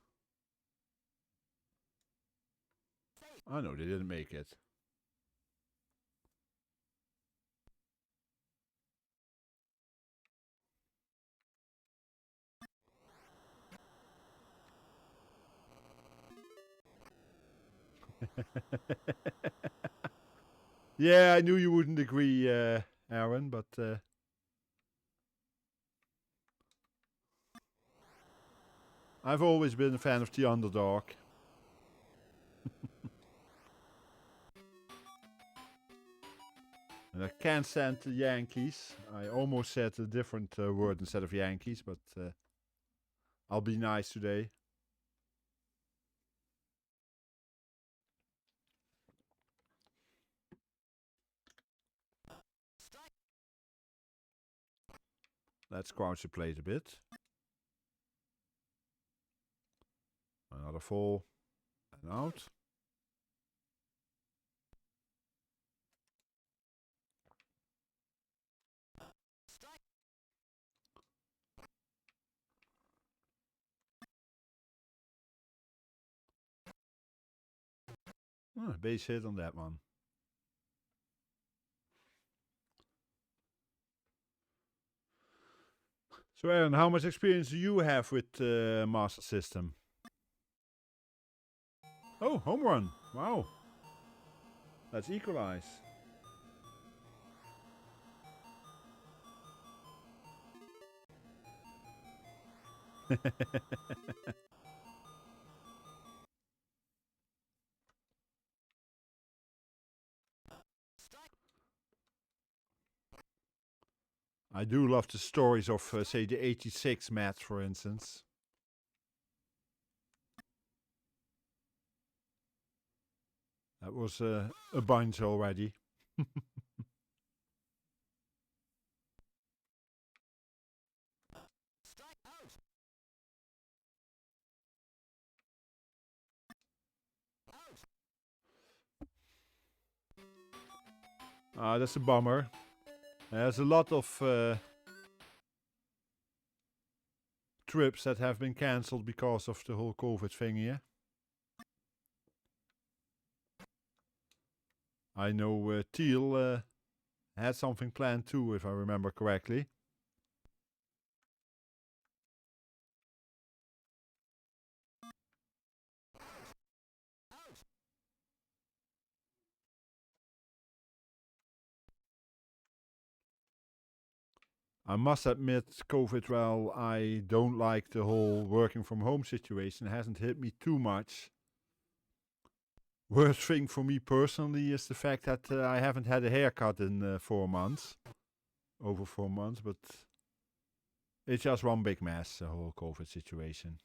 Oh no, they didn't make it. Yeah, I knew you wouldn't agree, Aaron, but I've always been a fan of the underdog. And I can't stand the Yankees. I almost said a different word instead of Yankees, but I'll be nice today. Let's crouch the plate a bit. Another fall and out. Base hit on that one. So Aaron, how much experience do you have with Master System? Oh, home run. Wow. Let's equalize. I do love the stories of, say, the 86 match, for instance. That was a bunch already. That's a bummer. There's a lot of trips that have been cancelled because of the whole COVID thing here. I know Teal had something planned too, if I remember correctly. I must admit, COVID, well, I don't like the whole working from home situation. It hasn't hit me too much. Worst thing for me personally is the fact that I haven't had a haircut in 4 months. Over 4 months, but it's just one big mess, the whole COVID situation.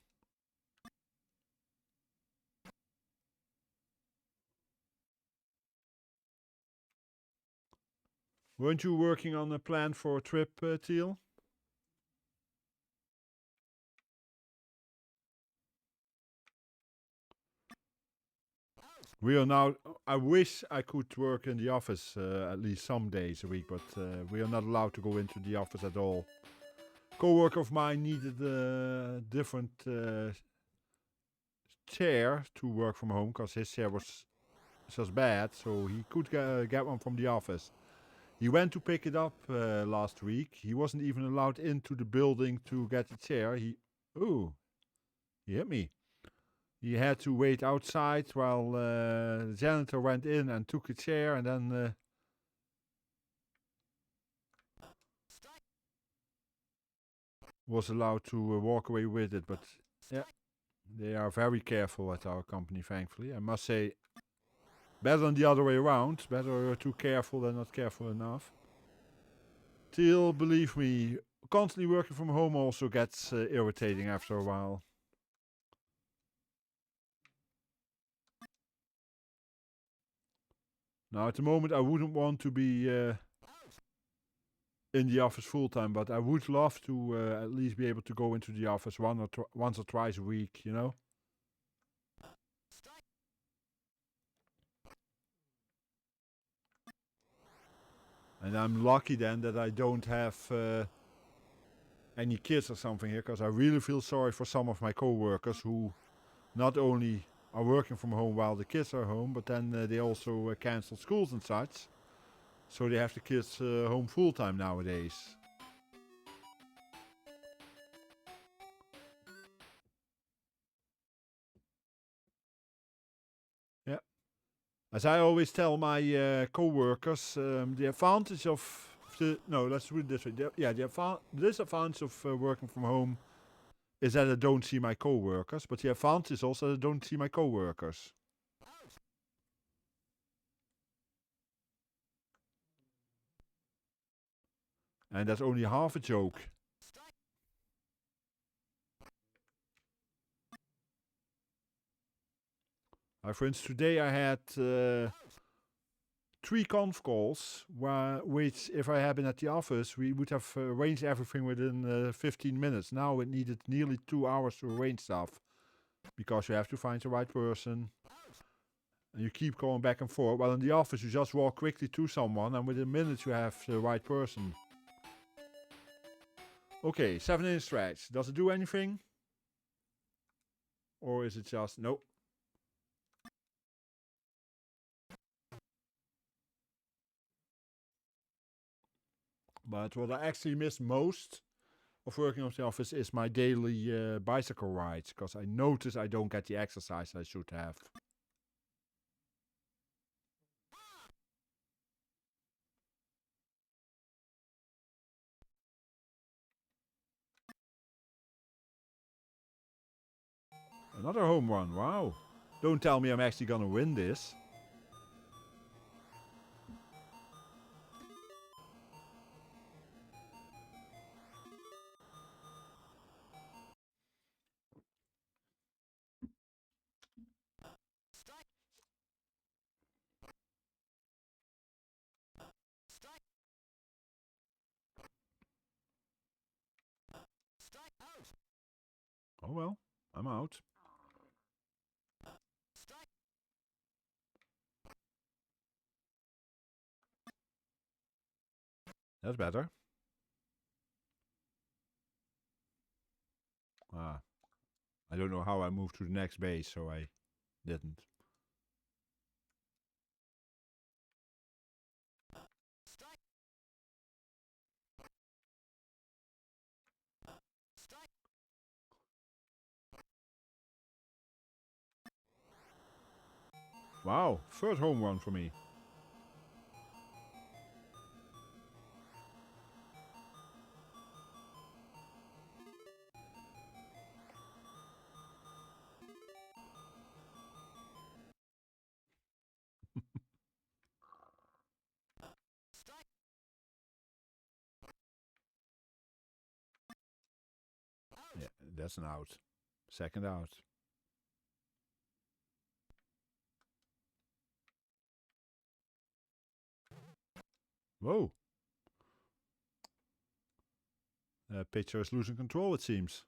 Weren't you working on a plan for a trip, Teal? We are now. I wish I could work in the office at least some days a week, but we are not allowed to go into the office at all. Co-worker of mine needed a different chair to work from home because his chair was just bad, so he could get one from the office. He went to pick it up last week. He wasn't even allowed into the building to get the chair. He hit me. He had to wait outside while the janitor went in and took a chair, and then was allowed to walk away with it. But yeah, they are very careful at our company, thankfully. I must say, better than the other way around. Better too careful than not careful enough. Till, believe me, constantly working from home also gets irritating after a while. Now, at the moment, I wouldn't want to be in the office full time, but I would love to at least be able to go into the office once or twice a week, you know? And I'm lucky then that I don't have any kids or something here, because I really feel sorry for some of my co-workers who not only are working from home while the kids are home, but then they also cancel schools and such. So they have the kids home full time nowadays. Yeah. As I always tell my co-workers, the advantage of let's put it this way. The disadvantage of working from home is that I don't see my co-workers, but the advantage is also that I don't see my co-workers. And that's only half a joke. For instance, today I had 3 conf calls, which if I had been at the office, we would have arranged everything within 15 minutes. Now it needed nearly 2 hours to arrange stuff, because you have to find the right person, and you keep going back and forth. While in the office, you just walk quickly to someone, and within minutes you have the right person. Okay, 7-inch stretch. Does it do anything? Or is it just... Nope. But what I actually miss most of working at the office is my daily bicycle rides, because I notice I don't get the exercise I should have. Another home run, wow. Don't tell me I'm actually gonna win this. Oh well, I'm out. That's better. Ah, I don't know how I moved to the next base, so I didn't. Wow, third home run for me. Yeah, that's an out. Second out. Whoa. Pitcher is losing control, it seems.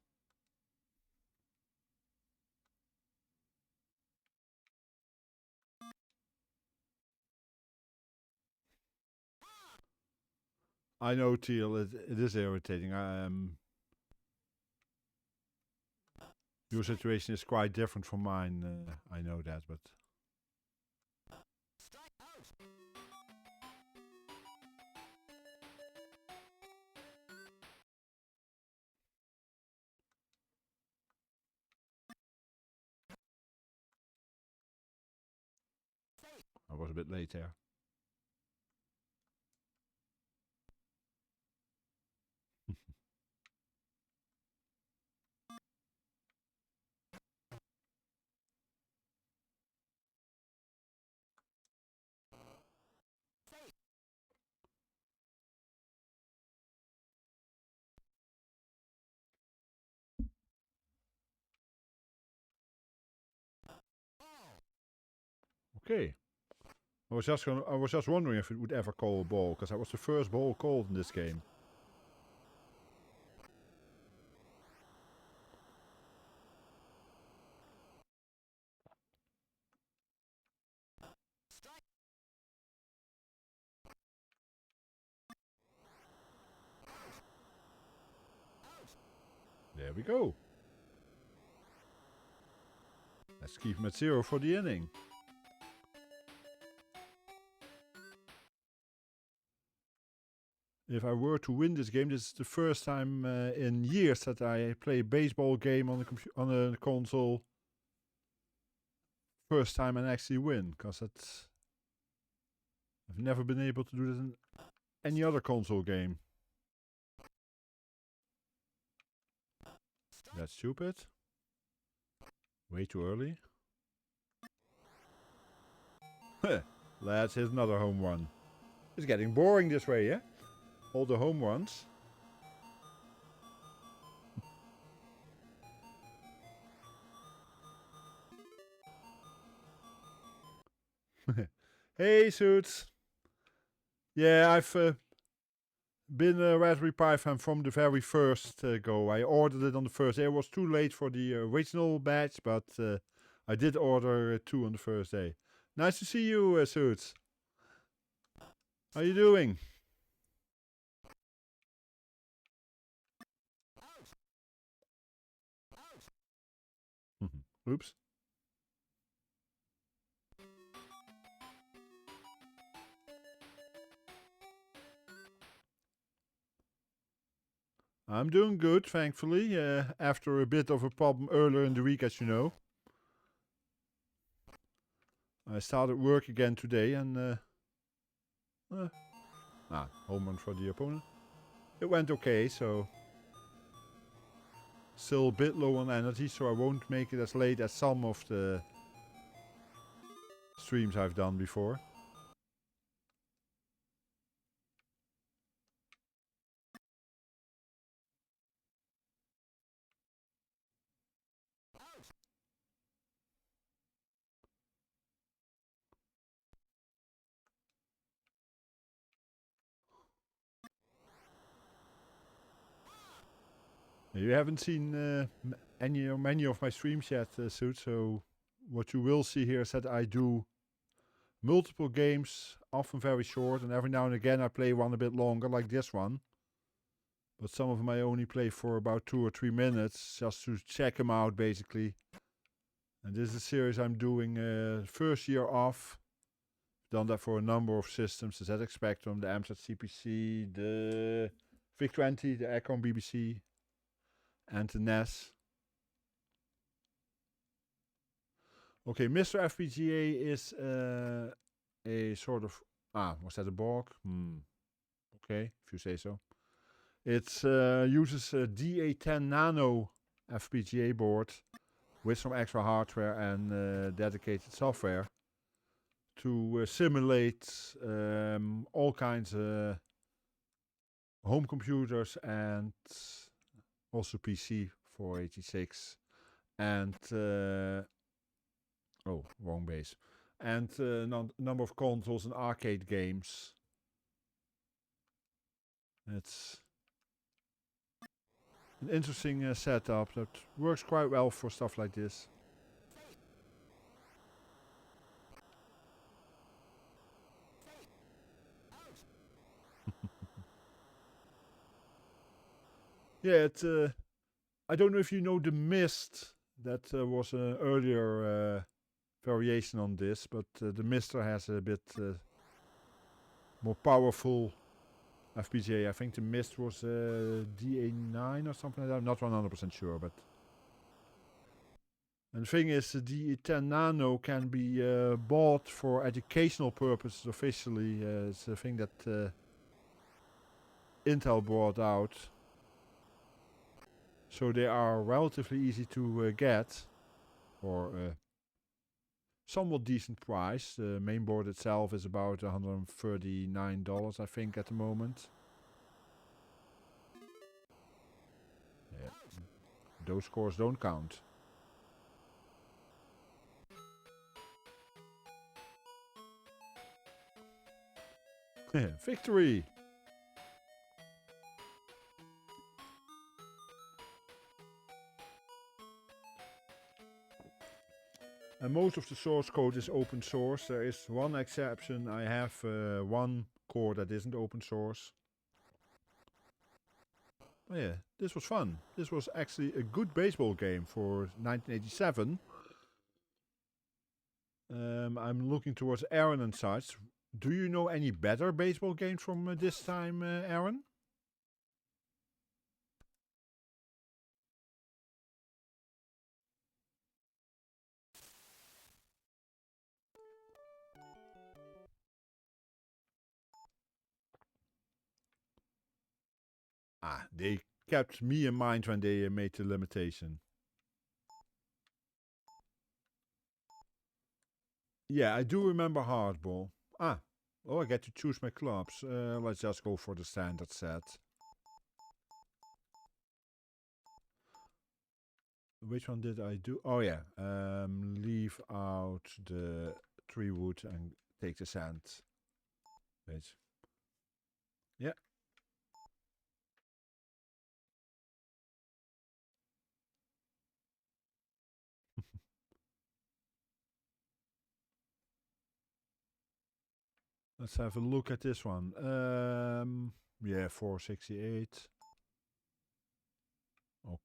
I know, Teal, it is irritating. Your situation is quite different from mine. I know that, but... I was a bit late there. Okay. I was just wondering if it would ever call a ball, because that was the first ball called in this game. There we go. Let's keep him at 0 for the inning. If I were to win this game, this is the first time in years that I play a baseball game on a console. First time I actually win, because I've never been able to do this in any other console game. That's stupid. Way too early. Let's hit another home run. It's getting boring this way, yeah? All the home runs. Hey, Suits. Yeah, I've been a Raspberry Pi fan from the very first go. I ordered it on the first day. It was too late for the original batch, but I did order 2 on the first day. Nice to see you, Suits. How you doing? Oops. I'm doing good, thankfully, after a bit of a problem earlier in the week, as you know. I started work again today and... home run for the opponent. It went okay, so... Still a bit low on energy, so I won't make it as late as some of the streams I've done before. You haven't seen many of my streams yet, Suit, so what you will see here is that I do multiple games, often very short, and every now and again I play one a bit longer, like this one. But some of them I only play for about 2 or 3 minutes, just to check them out, basically. And this is a series I'm doing first year off. Done that for a number of systems, the ZX Spectrum, the Amstrad CPC, the VIC-20, the Acorn BBC, and the NES. Okay, MiSTer FPGA is a sort of... was that a borg? Okay, if you say so. It uses a DA10 Nano FPGA board with some extra hardware and dedicated software to simulate all kinds of home computers and also PC 486 and wrong base, and number of consoles and arcade games. It's an interesting setup that works quite well for stuff like this. Yeah, I don't know if you know the MiST. That was an earlier variation on this, but the MiSTer has a bit more powerful FPGA. I think the MiST was DA9 or something like that. I'm not 100% sure, but... And the thing is, the DA10 Nano can be bought for educational purposes officially. It's a thing that Intel brought out. So they are relatively easy to get for a somewhat decent price. The main board itself is about $139, I think, at the moment. Yeah. Those scores don't count. Victory! And most of the source code is open source. There is one exception. I have one core that isn't open source. Oh yeah, this was fun. This was actually a good baseball game for 1987. I'm looking towards Aaron and such. Do you know any better baseball games from this time, Aaron? Ah, they kept me in mind when they made the limitation. Yeah, I do remember hardball. Ah, oh, I get to choose my clubs. Let's just go for the standard set. Which one did I do? Oh yeah, leave out the tree wood and take the sand. Wait. Yeah. Let's have a look at this one. Yeah, 468.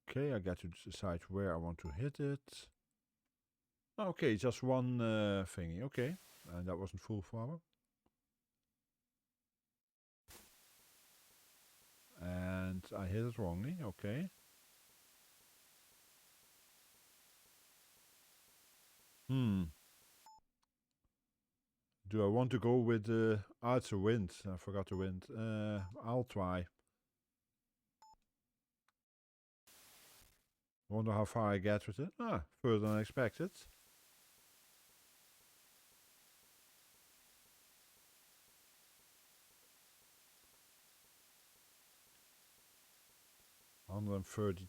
Okay, I got to decide where I want to hit it. Okay, just one thingy. Okay, and that wasn't full power. And I hit it wrongly. Okay. Do I want to go with the... Ah, it's a wind. I forgot the wind. I'll try. Wonder how far I get with it. Ah, further than expected. $132.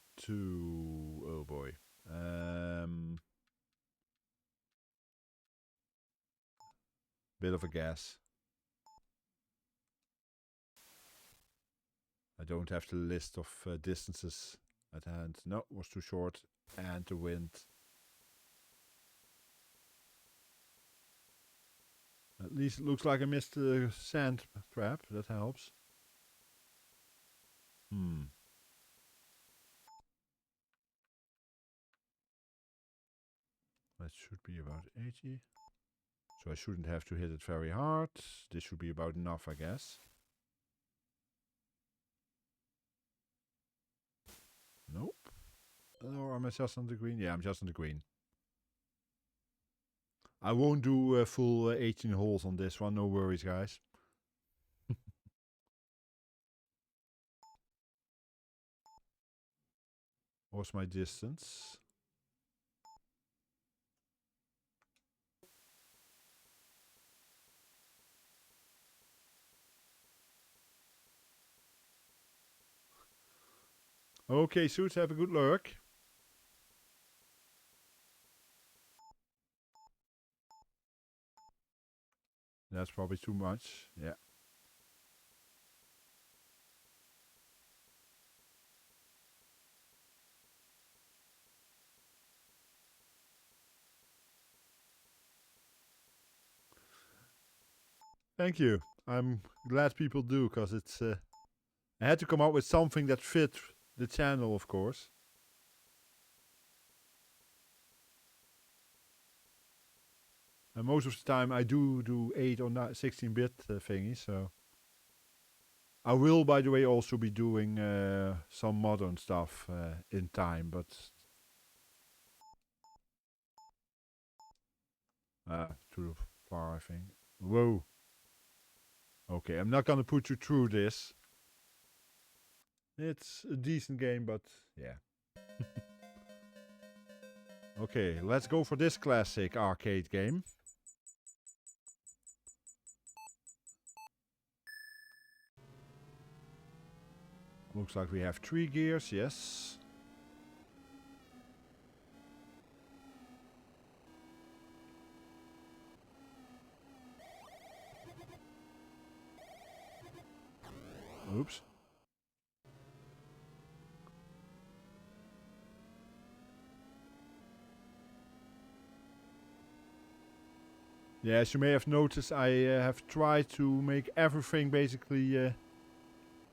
Oh boy. Bit of a guess. I don't have the list of distances at hand. No, was too short. And the wind. At least it looks like I missed the sand trap. That helps. That should be about 80. So I shouldn't have to hit it very hard. This should be about enough, I guess. Nope. Or am I just on the green? Yeah, I'm just on the green. I won't do a full 18 holes on this one. No worries, guys. What's my distance? Okay, Suits, have a good luck. That's probably too much. Yeah. Thank you. I'm glad people do, because it's... I had to come up with something that fit the channel, of course. And most of the time I do 8 or 16-bit thingies, so... I will, by the way, also be doing some modern stuff in time, but... too far, I think. Whoa. Okay, I'm not gonna put you through this. It's a decent game, but yeah. Okay, let's go for this classic arcade game. Looks like we have 3 gears, yes. Oops. Yeah, as you may have noticed, I have tried to make everything basically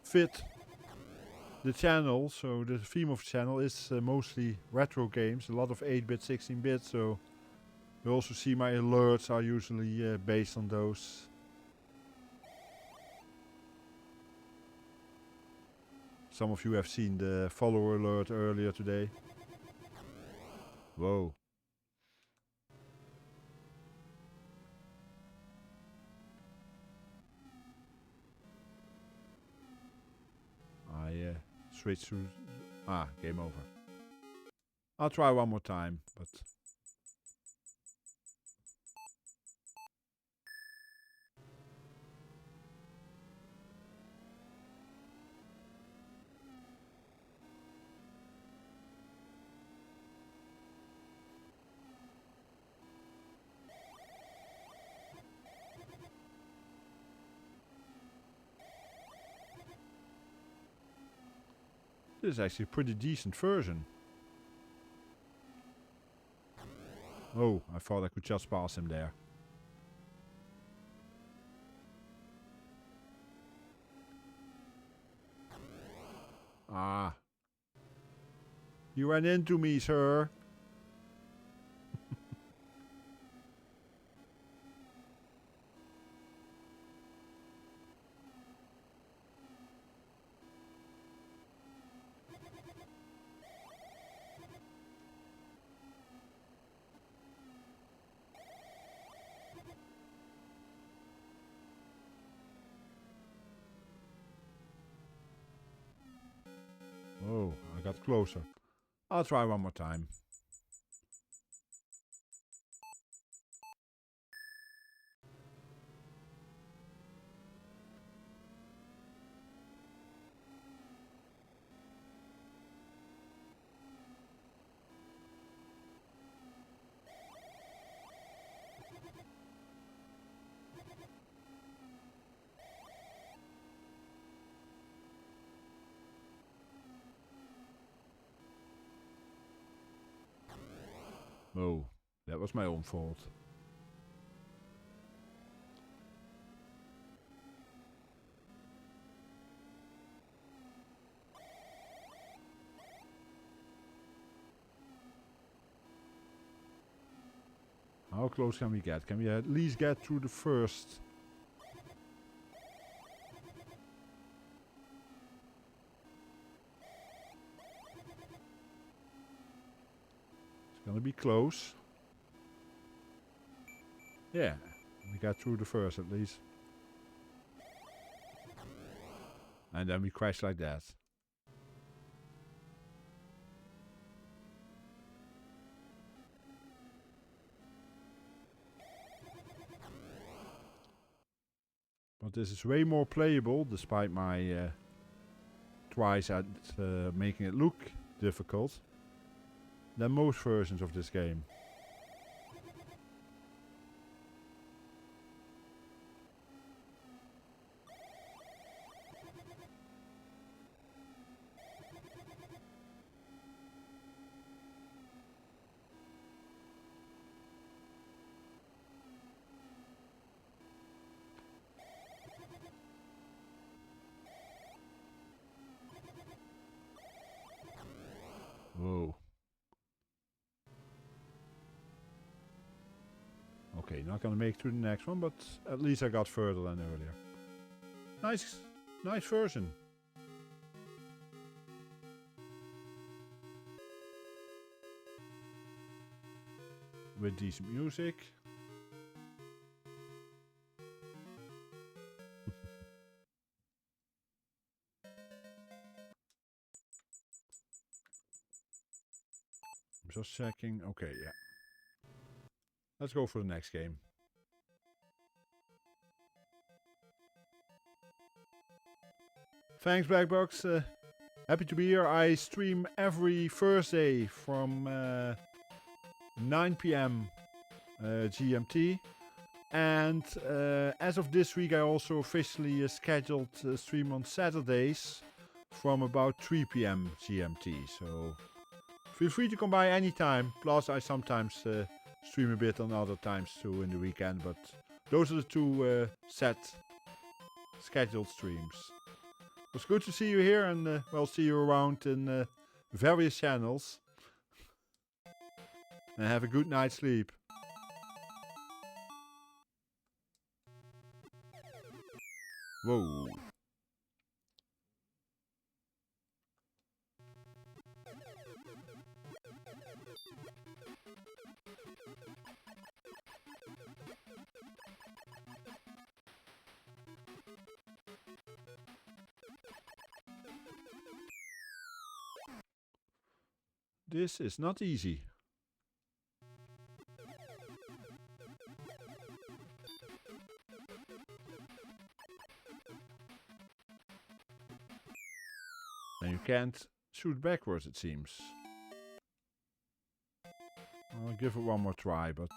fit the channel, so the theme of the channel is mostly retro games, a lot of 8-bit, 16-bit, so you also see my alerts are usually based on those. Some of you have seen the follower alert earlier today. Whoa. I switched to... Ah, game over. I'll try one more time, but... This is actually a pretty decent version. Oh, I thought I could just pass him there. Ah. You ran into me, sir. Oh, I got closer. I'll try one more time. Oh, that was my own fault. How close can we get? Can we at least get through the first? It's gonna be close. Yeah, we got through the first at least. And then we crashed like that. But this is way more playable, despite my tries at making it look difficult, than most versions of this game. Whoa. Okay, not gonna make it to the next one, but at least I got further than earlier. Nice version. With decent music. I'm just checking. Okay, yeah. Let's go for the next game. Thanks, Blackbox. Happy to be here. I stream every Thursday from 9 PM GMT. And as of this week, I also officially scheduled a stream on Saturdays from about 3 PM GMT. So feel free to come by anytime. Plus, I sometimes stream a bit on other times too in the weekend. But those are the two set scheduled streams. was good to see you here, and we'll see you around in various channels. And have a good night's sleep. Whoa. This is not easy. And you can't shoot backwards, it seems. I'll give it one more try, but...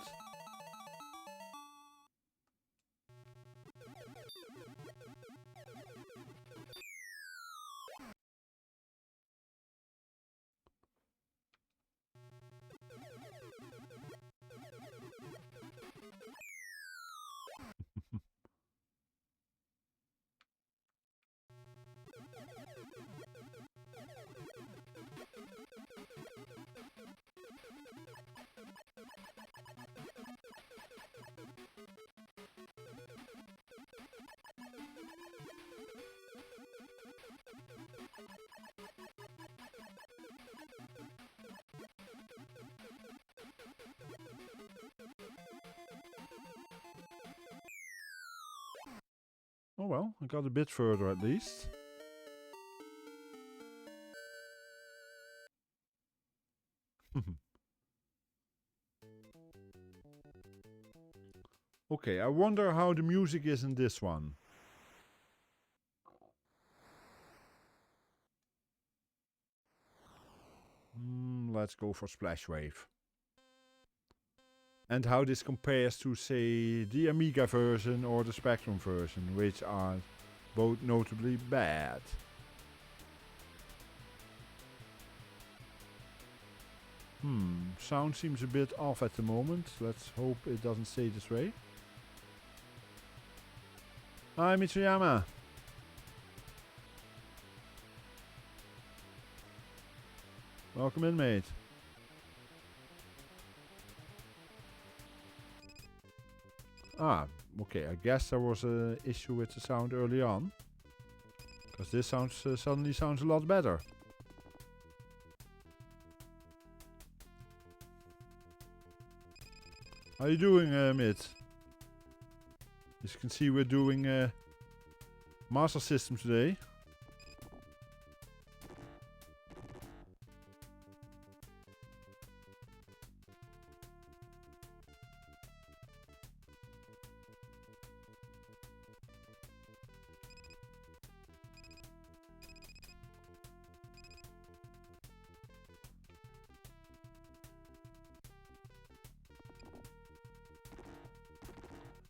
Oh well, I got a bit further at least. Okay, I wonder how the music is in this one. Let's go for Splash Wave. And how this compares to, say, the Amiga version or the Spectrum version, which are both notably bad. Sound seems a bit off at the moment. Let's hope it doesn't stay this way. Hi, Mitsuyama. Welcome in, mate. Ah, okay, I guess there was an issue with the sound early on. Because this sounds suddenly sounds a lot better. How you doing, Mid? As you can see, we're doing Master System today.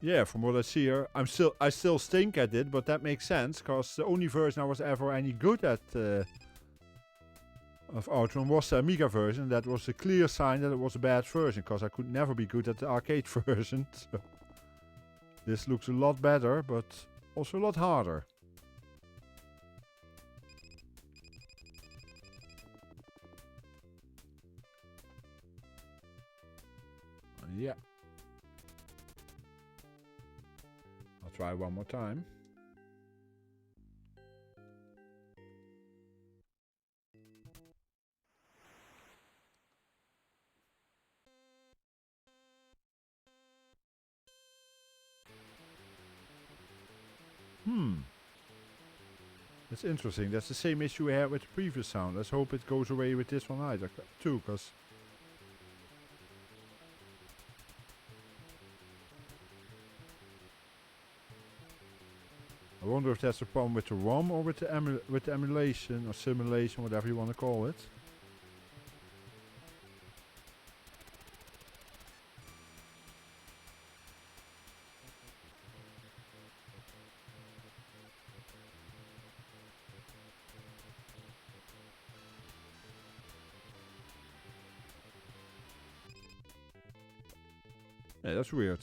Yeah, from what I see here, I still stink at it, but that makes sense, because the only version I was ever any good at of Outrun was the Amiga version. That was a clear sign that it was a bad version, because I could never be good at the arcade version. So this looks a lot better, but also a lot harder. Yeah. I'll try one more time. That's interesting. That's the same issue we had with the previous sound. Let's hope it goes away with this one either, too, because... I wonder if that's a problem with the ROM or with the emulation or simulation, whatever you want to call it. Yeah, that's weird.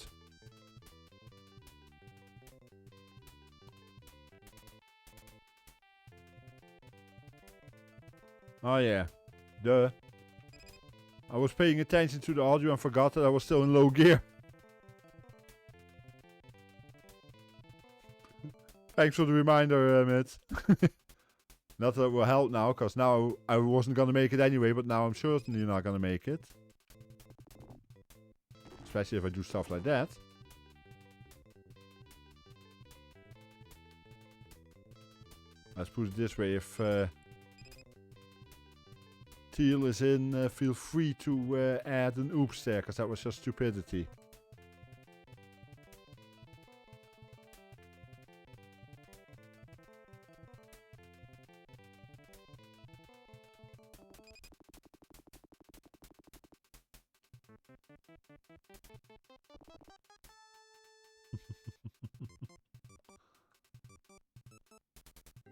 Oh yeah. Duh. I was paying attention to the audio and forgot that I was still in low gear. Thanks for the reminder, Matt. Not that it will help now, because now I wasn't gonna make it anyway, but now I'm certainly not gonna make it. Especially if I do stuff like that. Let's put it this way, if Teal is in, feel free to add an oops there, because that was just stupidity.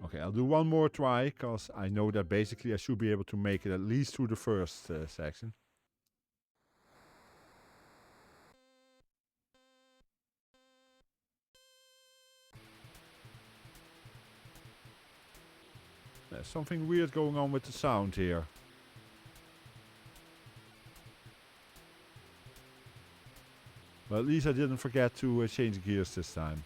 Okay, I'll do one more try, because I know that basically I should be able to make it at least through the first section. There's something weird going on with the sound here. But at least I didn't forget to change gears this time.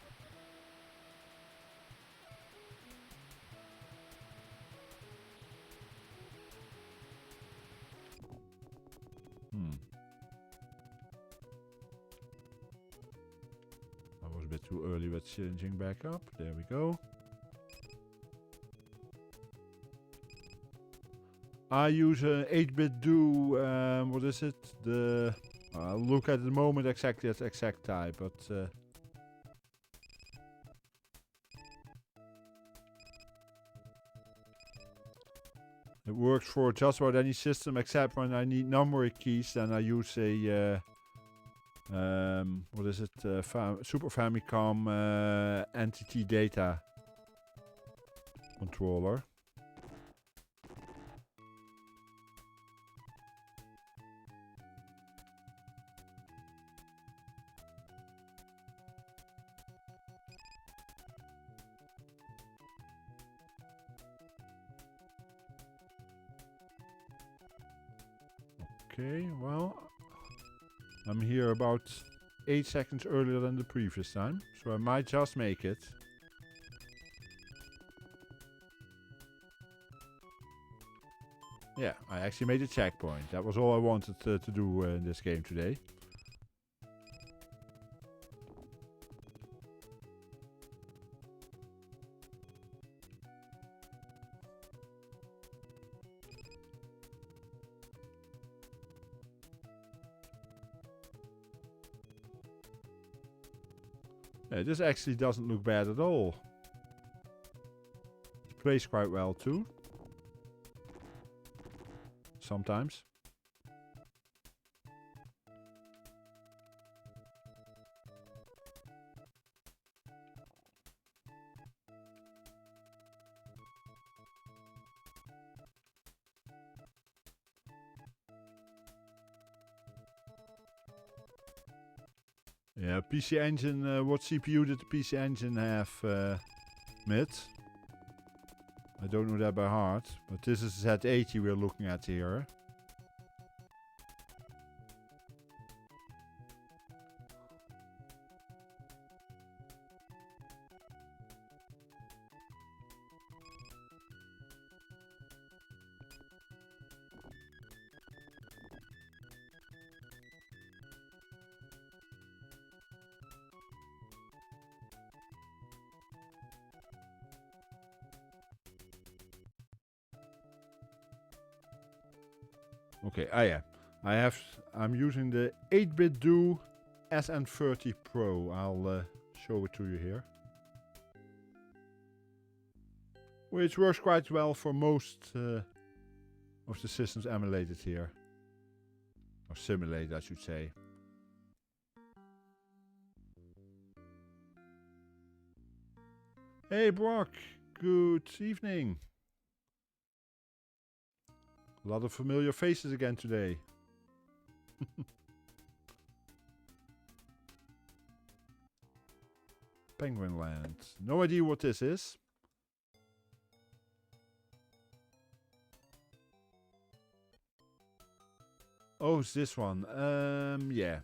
I was a bit too early with changing back up. There we go. I use an 8-bit do, what is it? I'll look at the moment exactly at the exact type, but it works for just about any system except when I need numeric keys, then I use a what is it? Super Famicom entity data controller. Okay, well, I'm here about 8 seconds earlier than the previous time, so I might just make it. Yeah, I actually made a checkpoint. That was all I wanted to do in this game today. Yeah, this actually doesn't look bad at all. It plays quite well too. Sometimes. Yeah, PC Engine, what CPU did the PC Engine have, Mitt? I don't know that by heart, but this is Z80 we're looking at here. Okay, yeah. I'm using the 8-bit do SN30 Pro. I'll show it to you here. Which works quite well for most of the systems emulated here. Or simulated, I should say. Hey Brock, good evening. A lot of familiar faces again today. Penguin Land. No idea what this is. Oh, it's this one. Yeah.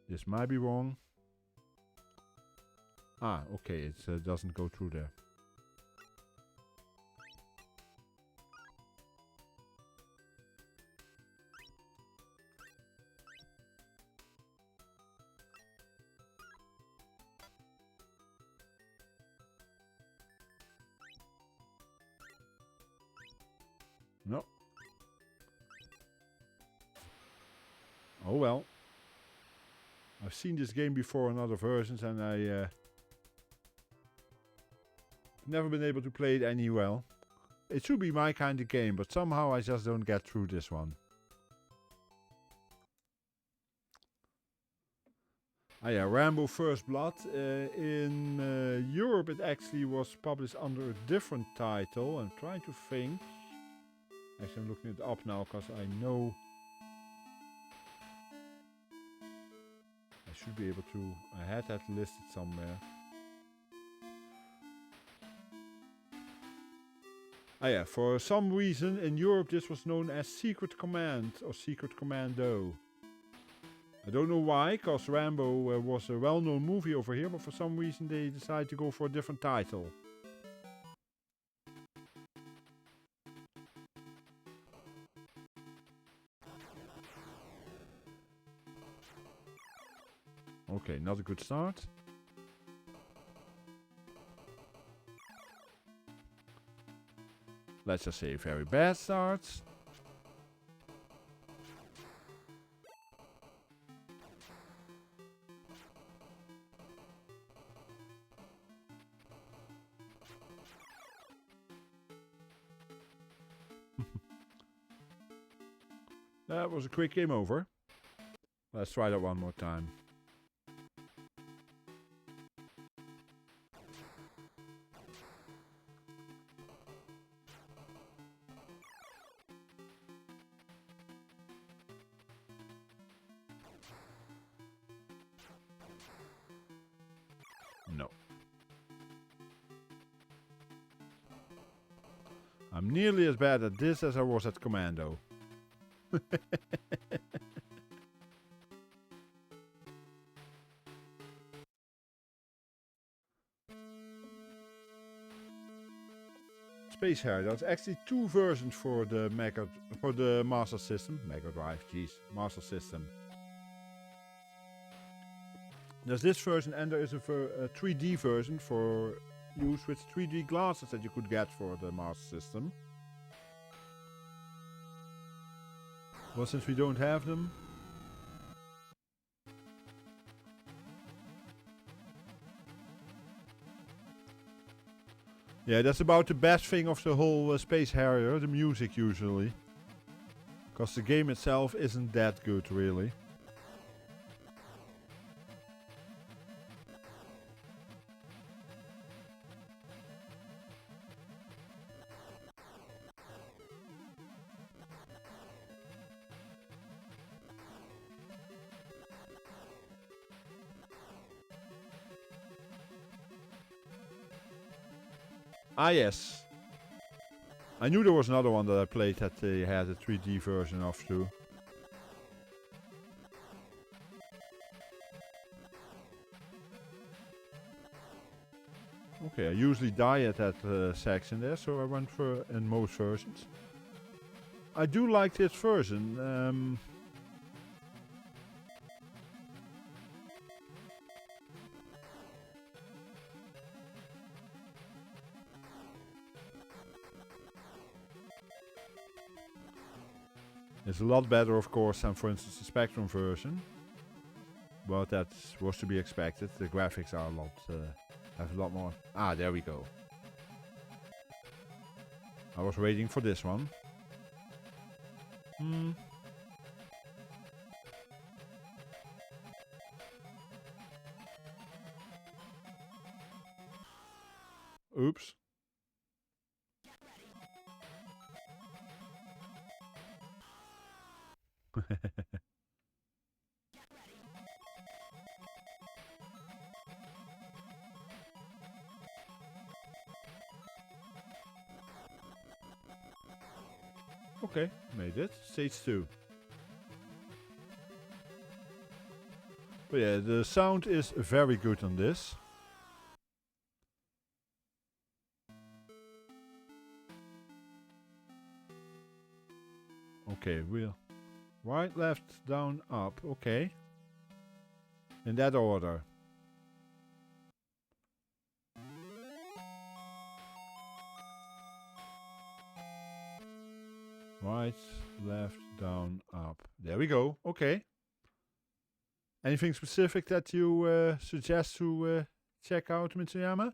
This might be wrong. Ah, okay, it doesn't go through there. No. Oh well. I've seen this game before in other versions and I never been able to play it any well. It should be my kind of game, but somehow I just don't get through this one. Ah yeah, Rambo First Blood. In Europe it actually was published under a different title. I'm trying to think. Actually I'm looking it up now because I know I should be able to. I had that listed somewhere. Ah yeah, for some reason in Europe this was known as Secret Command or Secret Commando. I don't know why, because Rambo was a well-known movie over here, but for some reason they decided to go for a different title. Okay, not a good start. Let's just say a very bad start. That was a quick game over. Let's try that one more time. No. I'm nearly as bad at this as I was at Commando. Space Harrier. There's actually two versions for the Master System. Mega Drive, jeez, Master System. There's this version and there is a 3D version for use with 3D glasses that you could get for the Master System. Well, since we don't have them. Yeah, that's about the best thing of the whole Space Harrier, the music usually. Because the game itself isn't that good, really. Ah yes. I knew there was another one that I played that they had a 3D version of too. Okay, I usually die at that section there, so I went for in most versions. I do like this version. It's a lot better, of course, than, for instance, the Spectrum version. But that was to be expected. The graphics are have a lot more. Ah, there we go. I was waiting for this one. Oops. Okay, made it. Stage 2. But yeah, the sound is very good on this. Okay, we'll right, left, down, up. Okay. In that order. Right, left, down, up. There we go. Okay. Anything specific that you suggest to check out, Mitsuyama?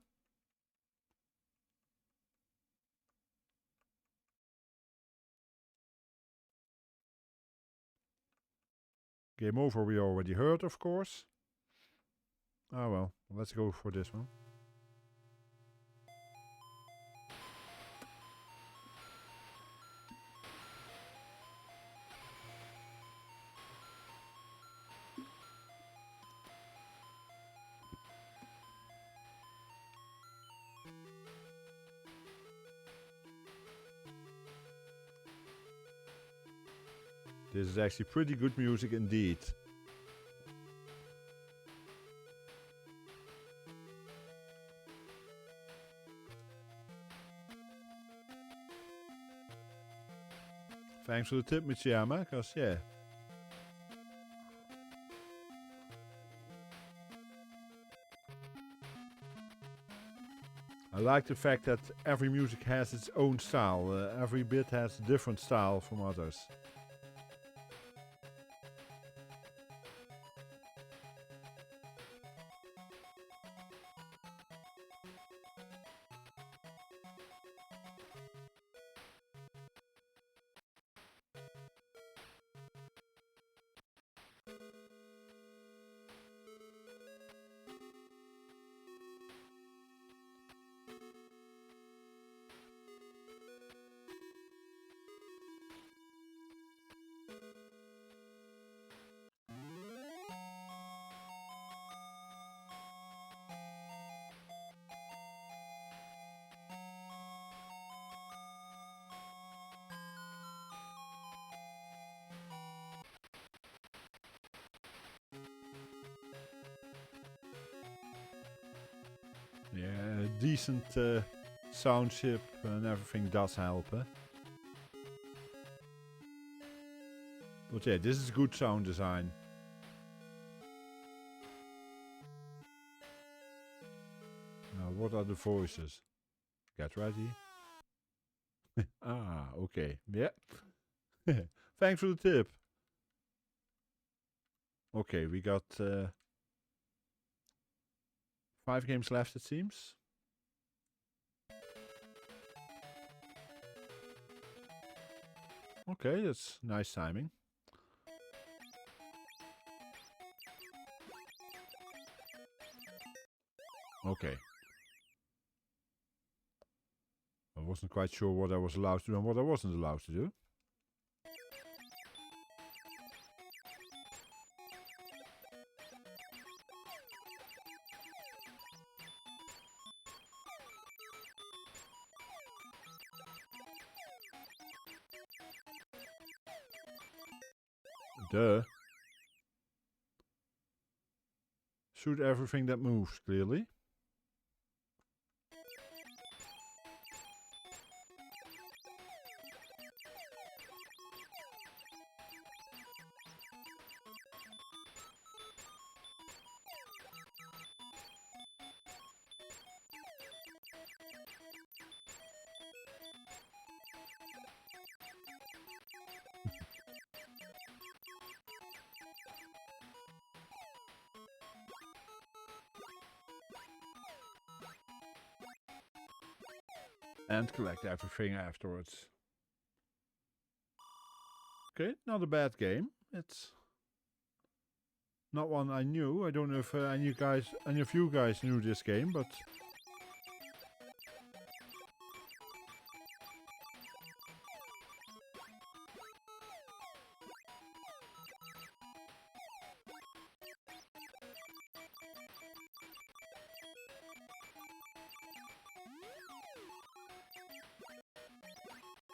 Game Over we already heard, of course. Ah well, let's go for this one. This is actually pretty good music indeed. Thanks for the tip, Mitsuyama, because yeah. I like the fact that every music has its own style. Every bit has a different style from others. Yeah, decent sound chip and everything does help. But yeah, this is good sound design. Now, what are the voices? Get ready. Ah, okay. Yeah. Thanks for the tip. Okay, we got 5 games left, it seems. Okay, that's nice timing. Okay. I wasn't quite sure what I was allowed to do and what I wasn't allowed to do. Duh. Shoot everything that moves, clearly. And collect everything afterwards. Okay, not a bad game. It's not one I knew. I don't know if any of you guys knew this game, but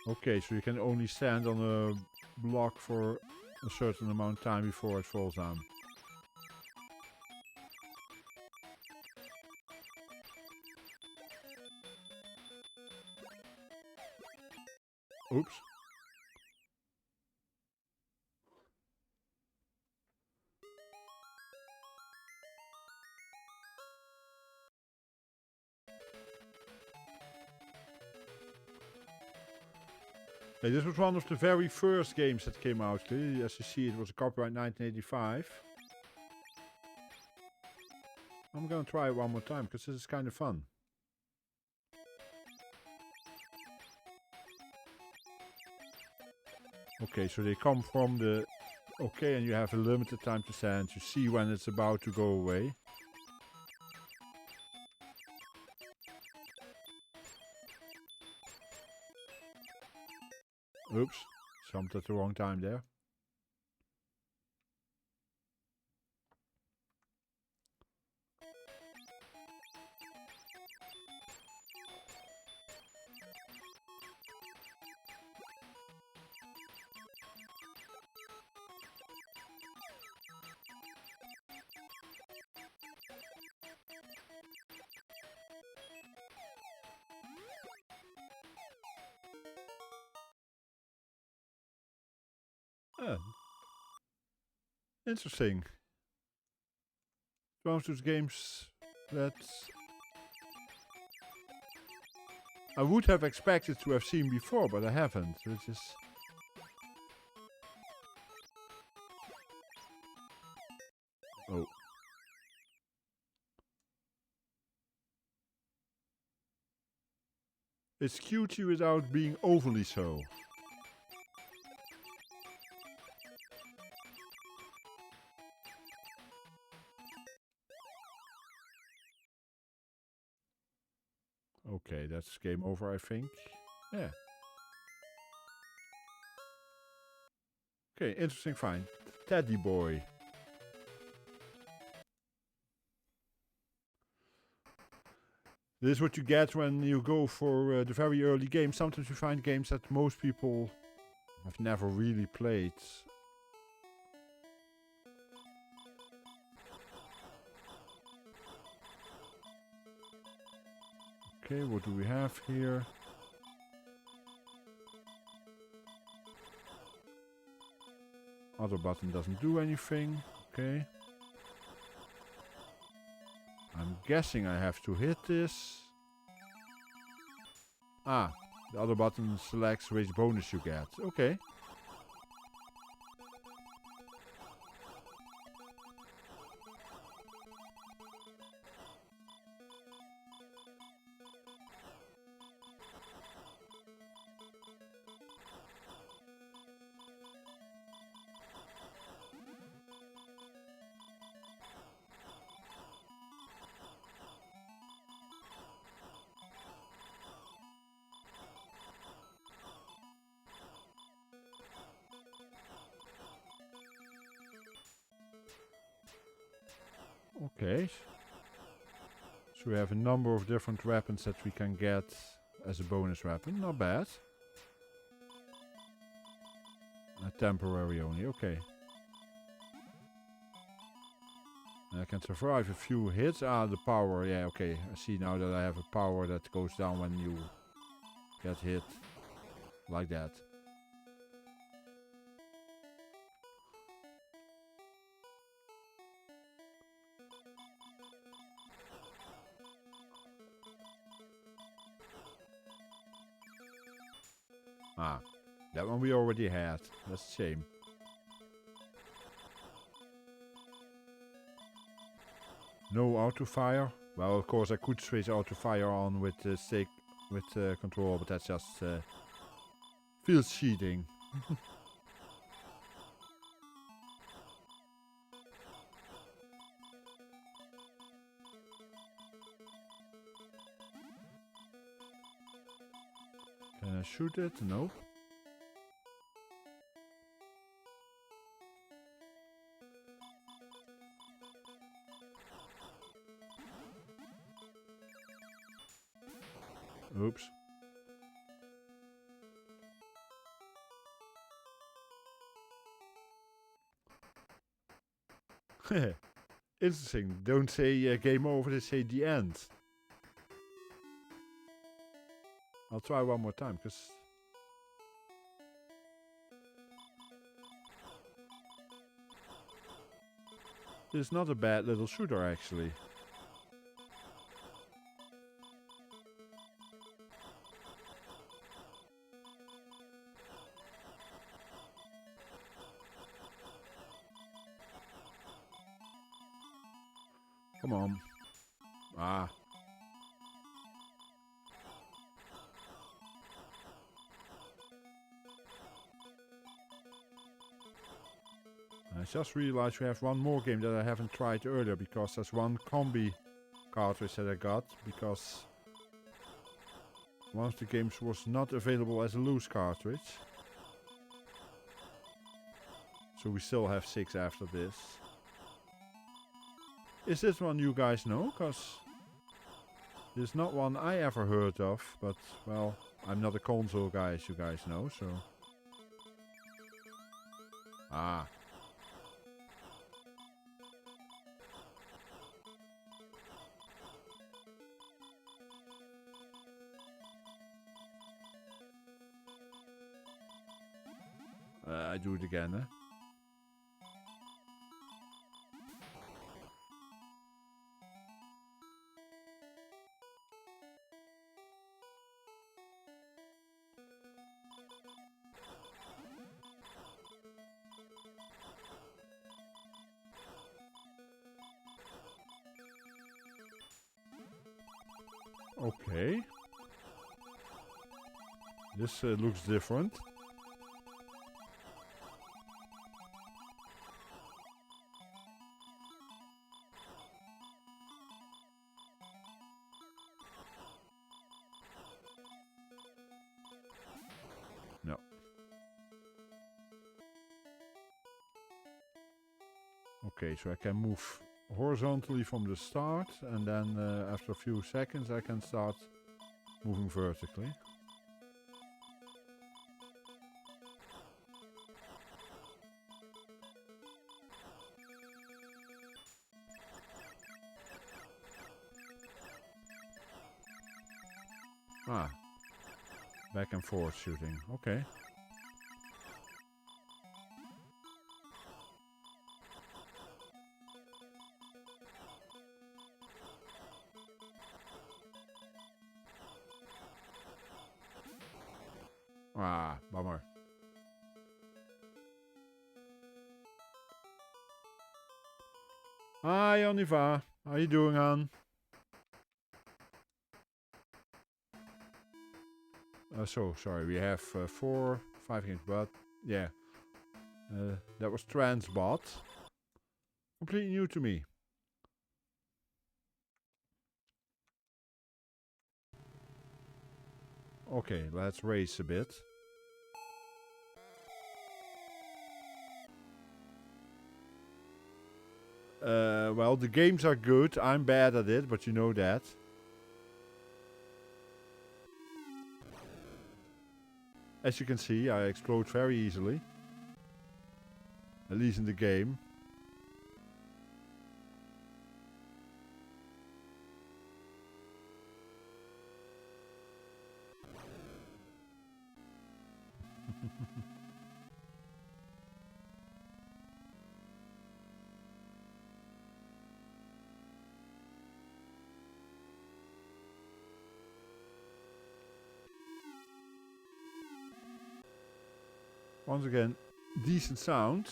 Okay, so you can only stand on a block for a certain amount of time before it falls down. Oops. Hey, this was one of the very first games that came out. As you see, it was a copyright 1985. I'm gonna try it one more time because this is kind of fun. Okay, so they come from the... Okay, and you have a limited time to stand to see when it's about to go away. Oops, jumped at the wrong time there. Interesting. One of those games that I would have expected to have seen before, but I haven't, which is... Oh. It's cutesy without being overly so. Okay, that's game over, I think. Yeah. Okay, interesting find. Teddy boy. This is what you get when you go for the very early games. Sometimes you find games that most people have never really played. Okay, what do we have here? Other button doesn't do anything. Okay. I'm guessing I have to hit this. Ah, the other button selects which bonus you get. Okay. Okay. So we have a number of different weapons that we can get as a bonus weapon. Not bad. Temporary only, okay. And I can survive a few hits. Ah, the power, yeah, okay. I see now that I have a power that goes down when you get hit. Like that. Ah, that one we already had. That's a shame. No auto fire. Well, of course I could switch auto fire on with the stick, with control, but that's just feels cheating. Can I shoot it? No. Oops. Interesting. Don't say game over, they say the end. I'll try one more time, because... This is not a bad little shooter, actually. Come on. Ah. I just realized we have one more game that I haven't tried earlier, because there's one combi cartridge that I got, because one of the games was not available as a loose cartridge. So we still have 6 after this. Is this one you guys know? Because this is not one I ever heard of, but well, I'm not a console guy, as you guys know, so... Ah. I do it again, eh? Okay. This looks different. No. Okay, so I can move horizontally from the start, and then after a few seconds I can start moving vertically. Ah, back and forth shooting, okay. Ah, bummer. Hi, Oniva. How you doing, hon? So, sorry, we have 4, 5 games, but yeah. That was Transbot. Completely new to me. Okay, let's race a bit. Well, the games are good. I'm bad at it, but you know that. As you can see, I explode very easily. At least in the game. Once again, decent sound.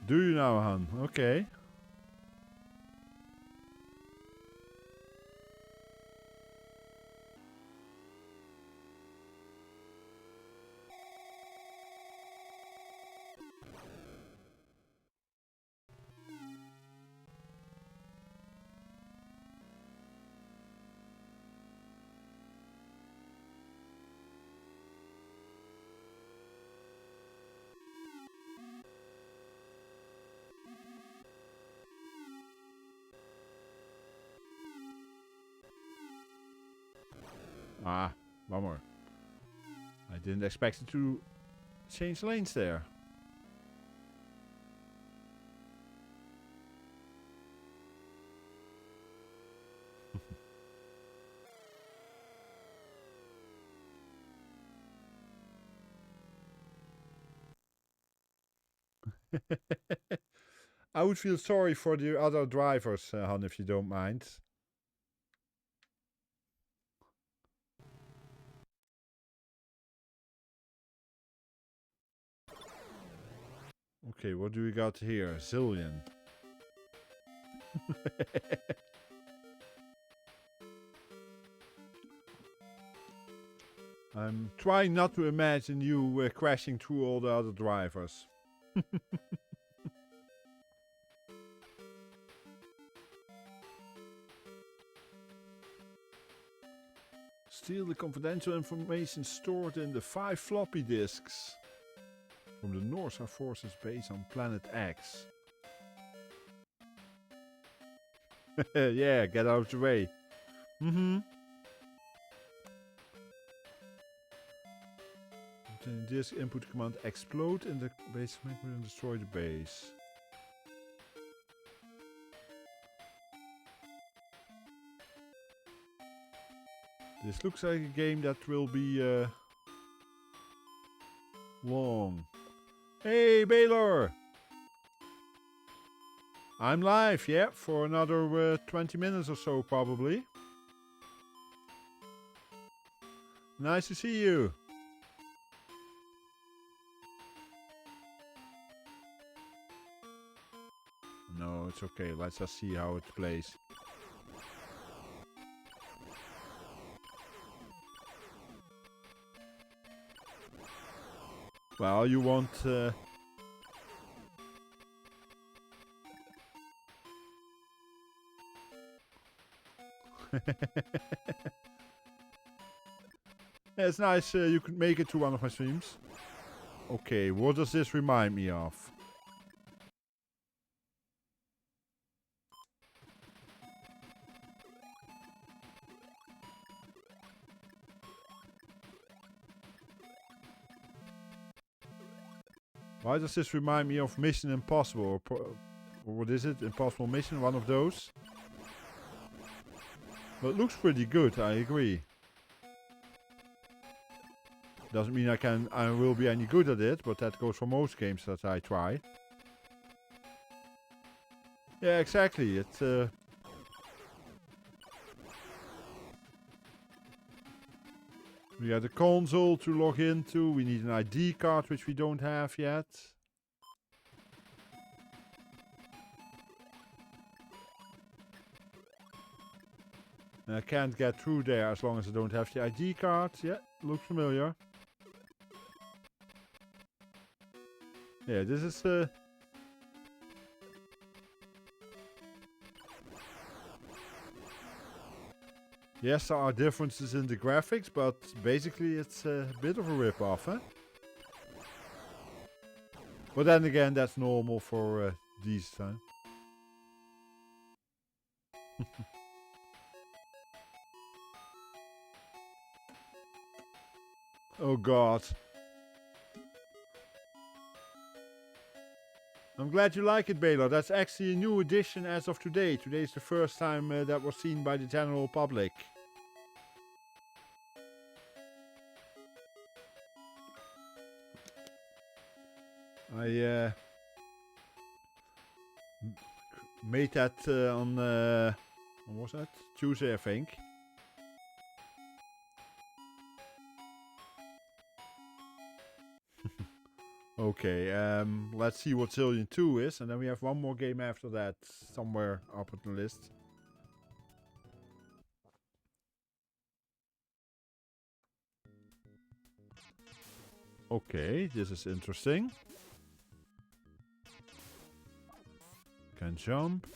Do you now, Han? Okay. Ah, bummer. I didn't expect it to change lanes there. I would feel sorry for the other drivers, Han, if you don't mind. Okay, what do we got here? Zillion. I'm trying not to imagine you crashing through all the other drivers. Steal the confidential information stored in the 5 floppy disks from the Norsa Forces base on Planet X. Yeah, get out of the way. Disk input command explode in the base memory and destroy the base. This looks like a game that will be long. Hey, Baylor! I'm live, yeah, for another 20 minutes or so, probably. Nice to see you. No, it's okay. Let's just see how it plays. Well, you want... Yeah, it's nice you could make it to one of my streams. Okay, what does this remind me of? Why does this remind me of Mission Impossible? Or what is it? Impossible Mission? One of those? But it looks pretty good, I agree. Doesn't mean I will be any good at it, but that goes for most games that I try. Yeah, exactly. It's we got a console to log into. We need an ID card, which we don't have yet. And I can't get through there as long as I don't have the ID card. Yeah, looks familiar. Yeah, this is yes, there are differences in the graphics, but basically it's a bit of a rip-off, huh? But then again, that's normal for these times. Oh god. I'm glad you like it, Baylor. That's actually a new edition as of today. Today is the first time that was seen by the general public. I made that on what was that? Tuesday, I think. Okay, let's see what Zillion II is, and then we have one more game after that, somewhere up on the list. Okay, this is interesting. Can jump.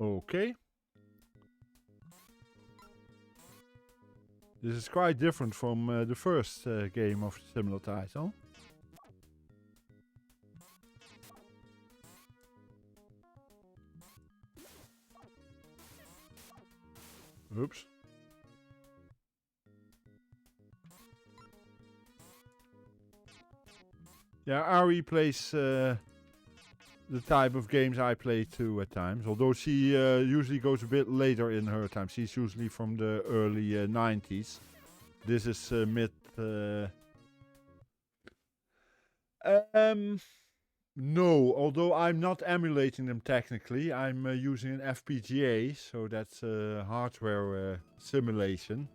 Okay. This is quite different from the first game of similar title. Oops. Yeah, Ari plays the type of games I play too at times. Although she usually goes a bit later in her time. She's usually from the early 90s. This is mid... no, although I'm not emulating them technically. I'm using an FPGA, so that's hardware simulation.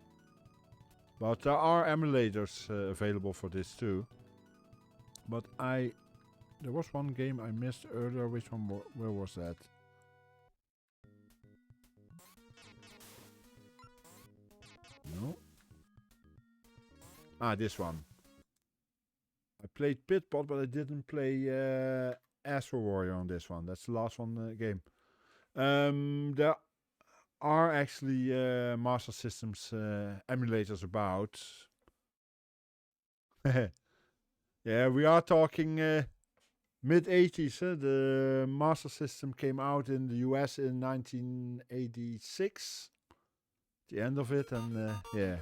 But there are emulators available for this too. But there was one game I missed earlier. Which one? Where was that? No. Ah, this one. I played Pitbot, but I didn't play Astro Warrior on this one. That's the last one game. There are actually Master Systems emulators about. Yeah, we are talking mid-80s. The Master System came out in the US in 1986. The end of it, and yeah.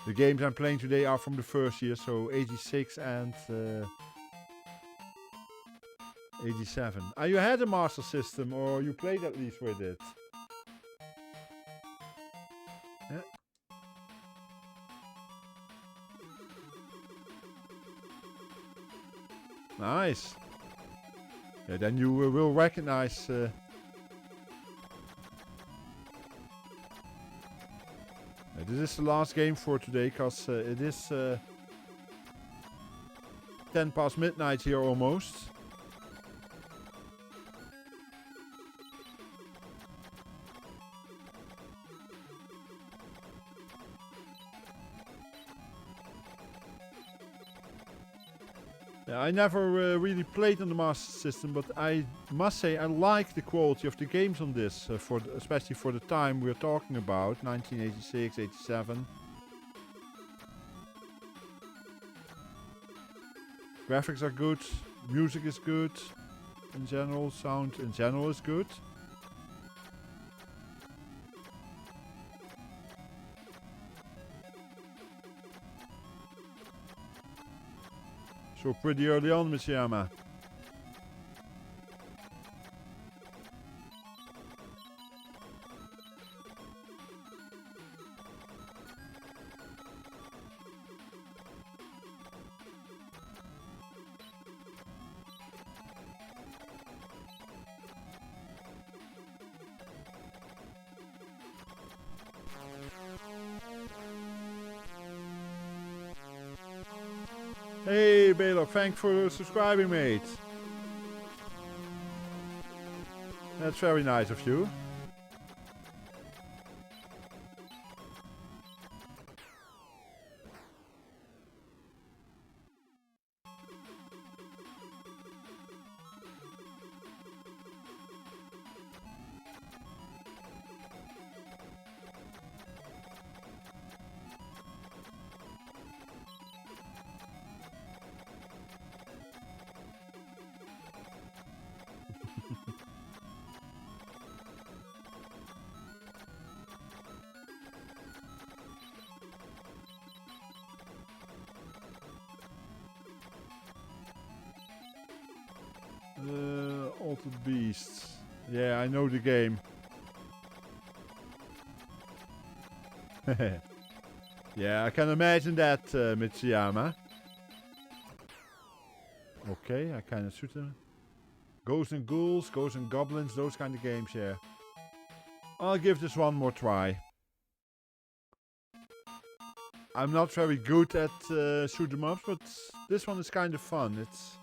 The games I'm playing today are from the first year, so 86 and 87. You had a Master System, or you played at least with it? Yeah. Nice. Yeah, then you will recognize... this is the last game for today, because it is 10 past midnight here almost. Yeah, I never really played on the Master System, but I must say I like the quality of the games on this, especially for the time we're talking about, 1986, 87. Graphics are good, music is good, in general, sound in general is good. So pretty early on, Mishiyama. Hey, Baylor, thanks for subscribing, mate. That's very nice of you. Altered Beasts. Yeah, I know the game. Yeah, I can imagine that, Mitsuyama. Okay, I kind of shoot them. Ghosts and Ghouls, Ghosts and Goblins, those kind of games, yeah. I'll give this one more try. I'm not very good at shoot 'em ups, but this one is kind of fun. It's...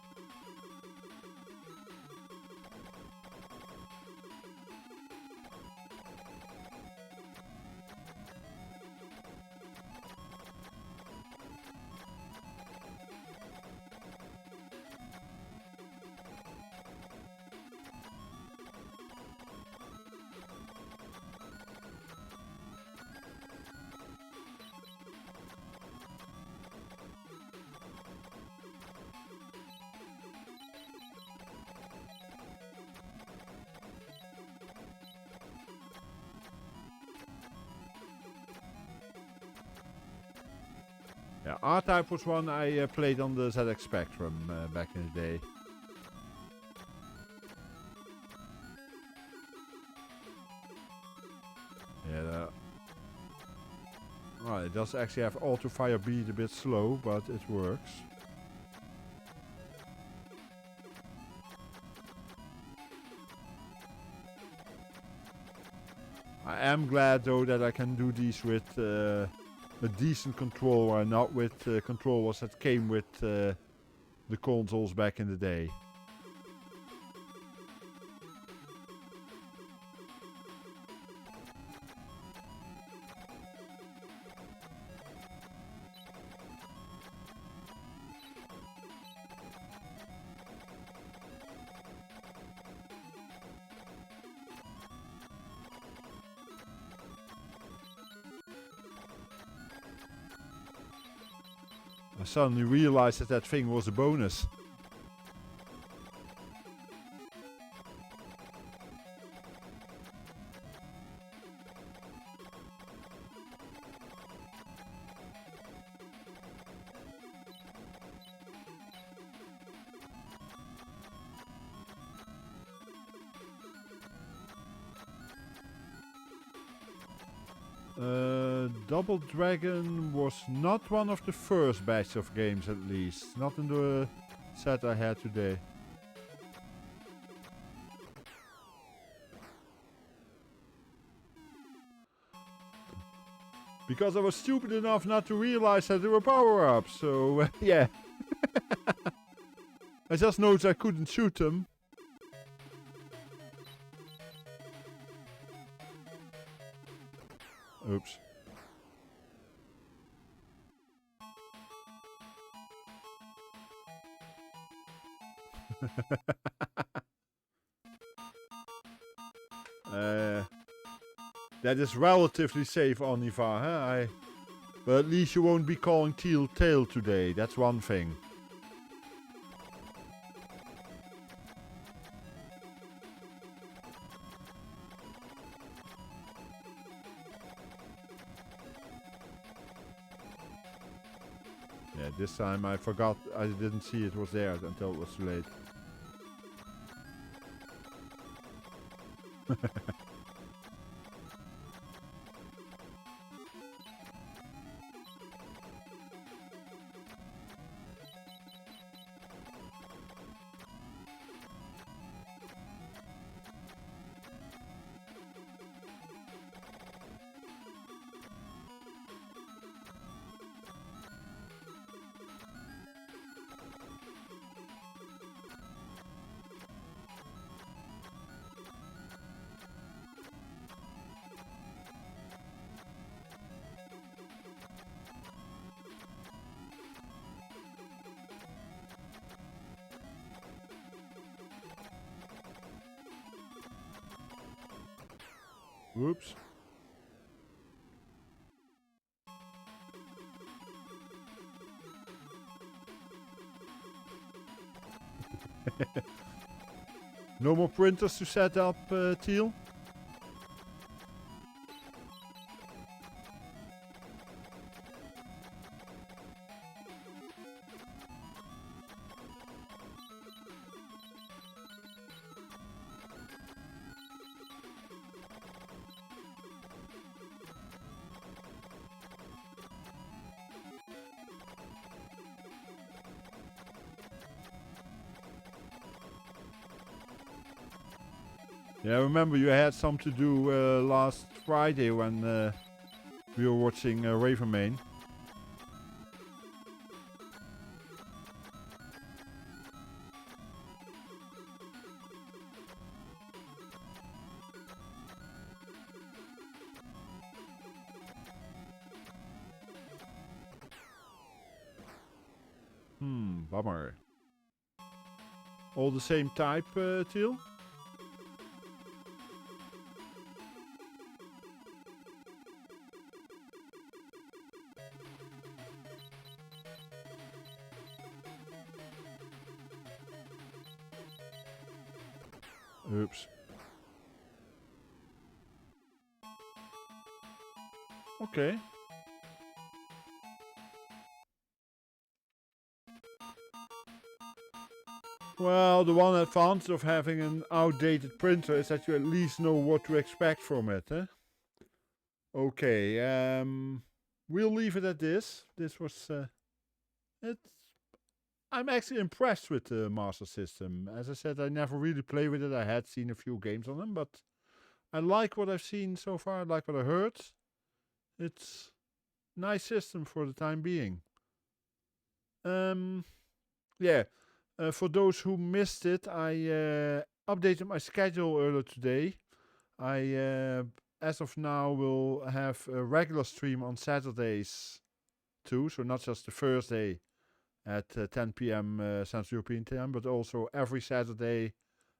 Yeah, R-Type was one I played on the ZX Spectrum back in the day. Yeah, well, it does actually have auto fire beat a bit slow, but it works. I am glad though that I can do these with a decent controller, not with controllers that came with the consoles back in the day. I suddenly realized that that thing was a bonus. Double Dragon was not one of the first batch of games, at least. Not in the set I had today. Because I was stupid enough not to realize that there were power-ups, so yeah. I just noticed I couldn't shoot them. Oops. That is relatively safe, Oniva, huh? But at least you won't be calling Teal Tail today, that's one thing. Yeah, this time I forgot, I didn't see it was there until it was too late. Oops. No more printers to set up, Teal? Yeah, I remember you had some to do last Friday when we were watching Ravenmain. Bummer. All the same type, Teal? Oops. Okay. Well, the one advantage of having an outdated printer is that you at least know what to expect from it, eh? Okay, we'll leave it at this. This was, I'm actually impressed with the Master System. As I said, I never really played with it. I had seen a few games on them, but I like what I've seen so far. I like what I heard. It's a nice system for the time being. Yeah, for those who missed it, I updated my schedule earlier today. I, as of now, will have a regular stream on Saturdays too, so not just the Thursday at 10 p.m. Central European time, but also every Saturday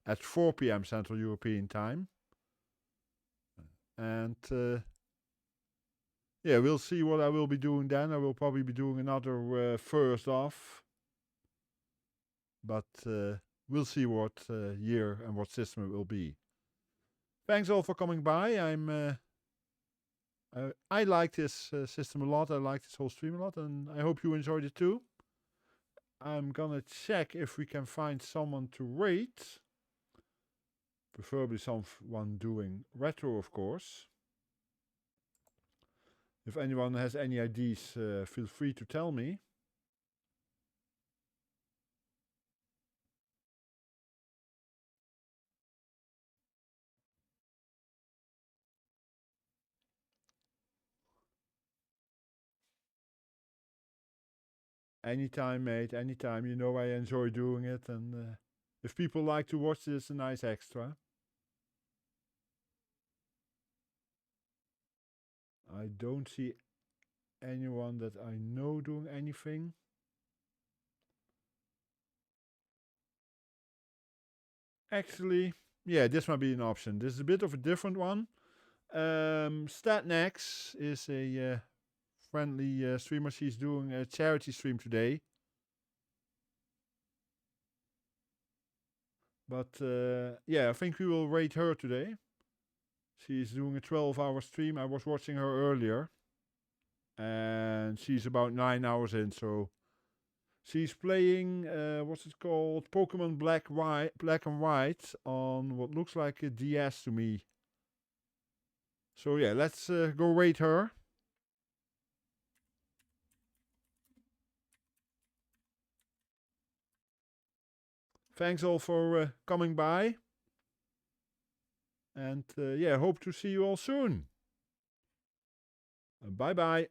at 4 p.m. Central European time. And yeah, we'll see what I will be doing then. I will probably be doing another first off, but we'll see what year and what system it will be. Thanks all for coming by. I like this system a lot. I like this whole stream a lot, and I hope you enjoyed it too. I'm gonna check if we can find someone to rate. Preferably someone doing retro, of course. If anyone has any ideas, feel free to tell me. Anytime, mate, anytime. You know I enjoy doing it, and if people like to watch this, a nice extra. I don't see anyone that I know doing anything. Actually, yeah, this might be an option. This is a bit of a different one. Statnex is a friendly streamer. She's doing a charity stream today. But yeah, I think we will rate her today. She's doing a 12-hour stream. I was watching her earlier. And she's about 9 hours in, so she's playing, what's it called? Pokemon Black and White on what looks like a DS to me. So yeah, let's go rate her. Thanks all for coming by. And yeah, hope to see you all soon. Bye bye.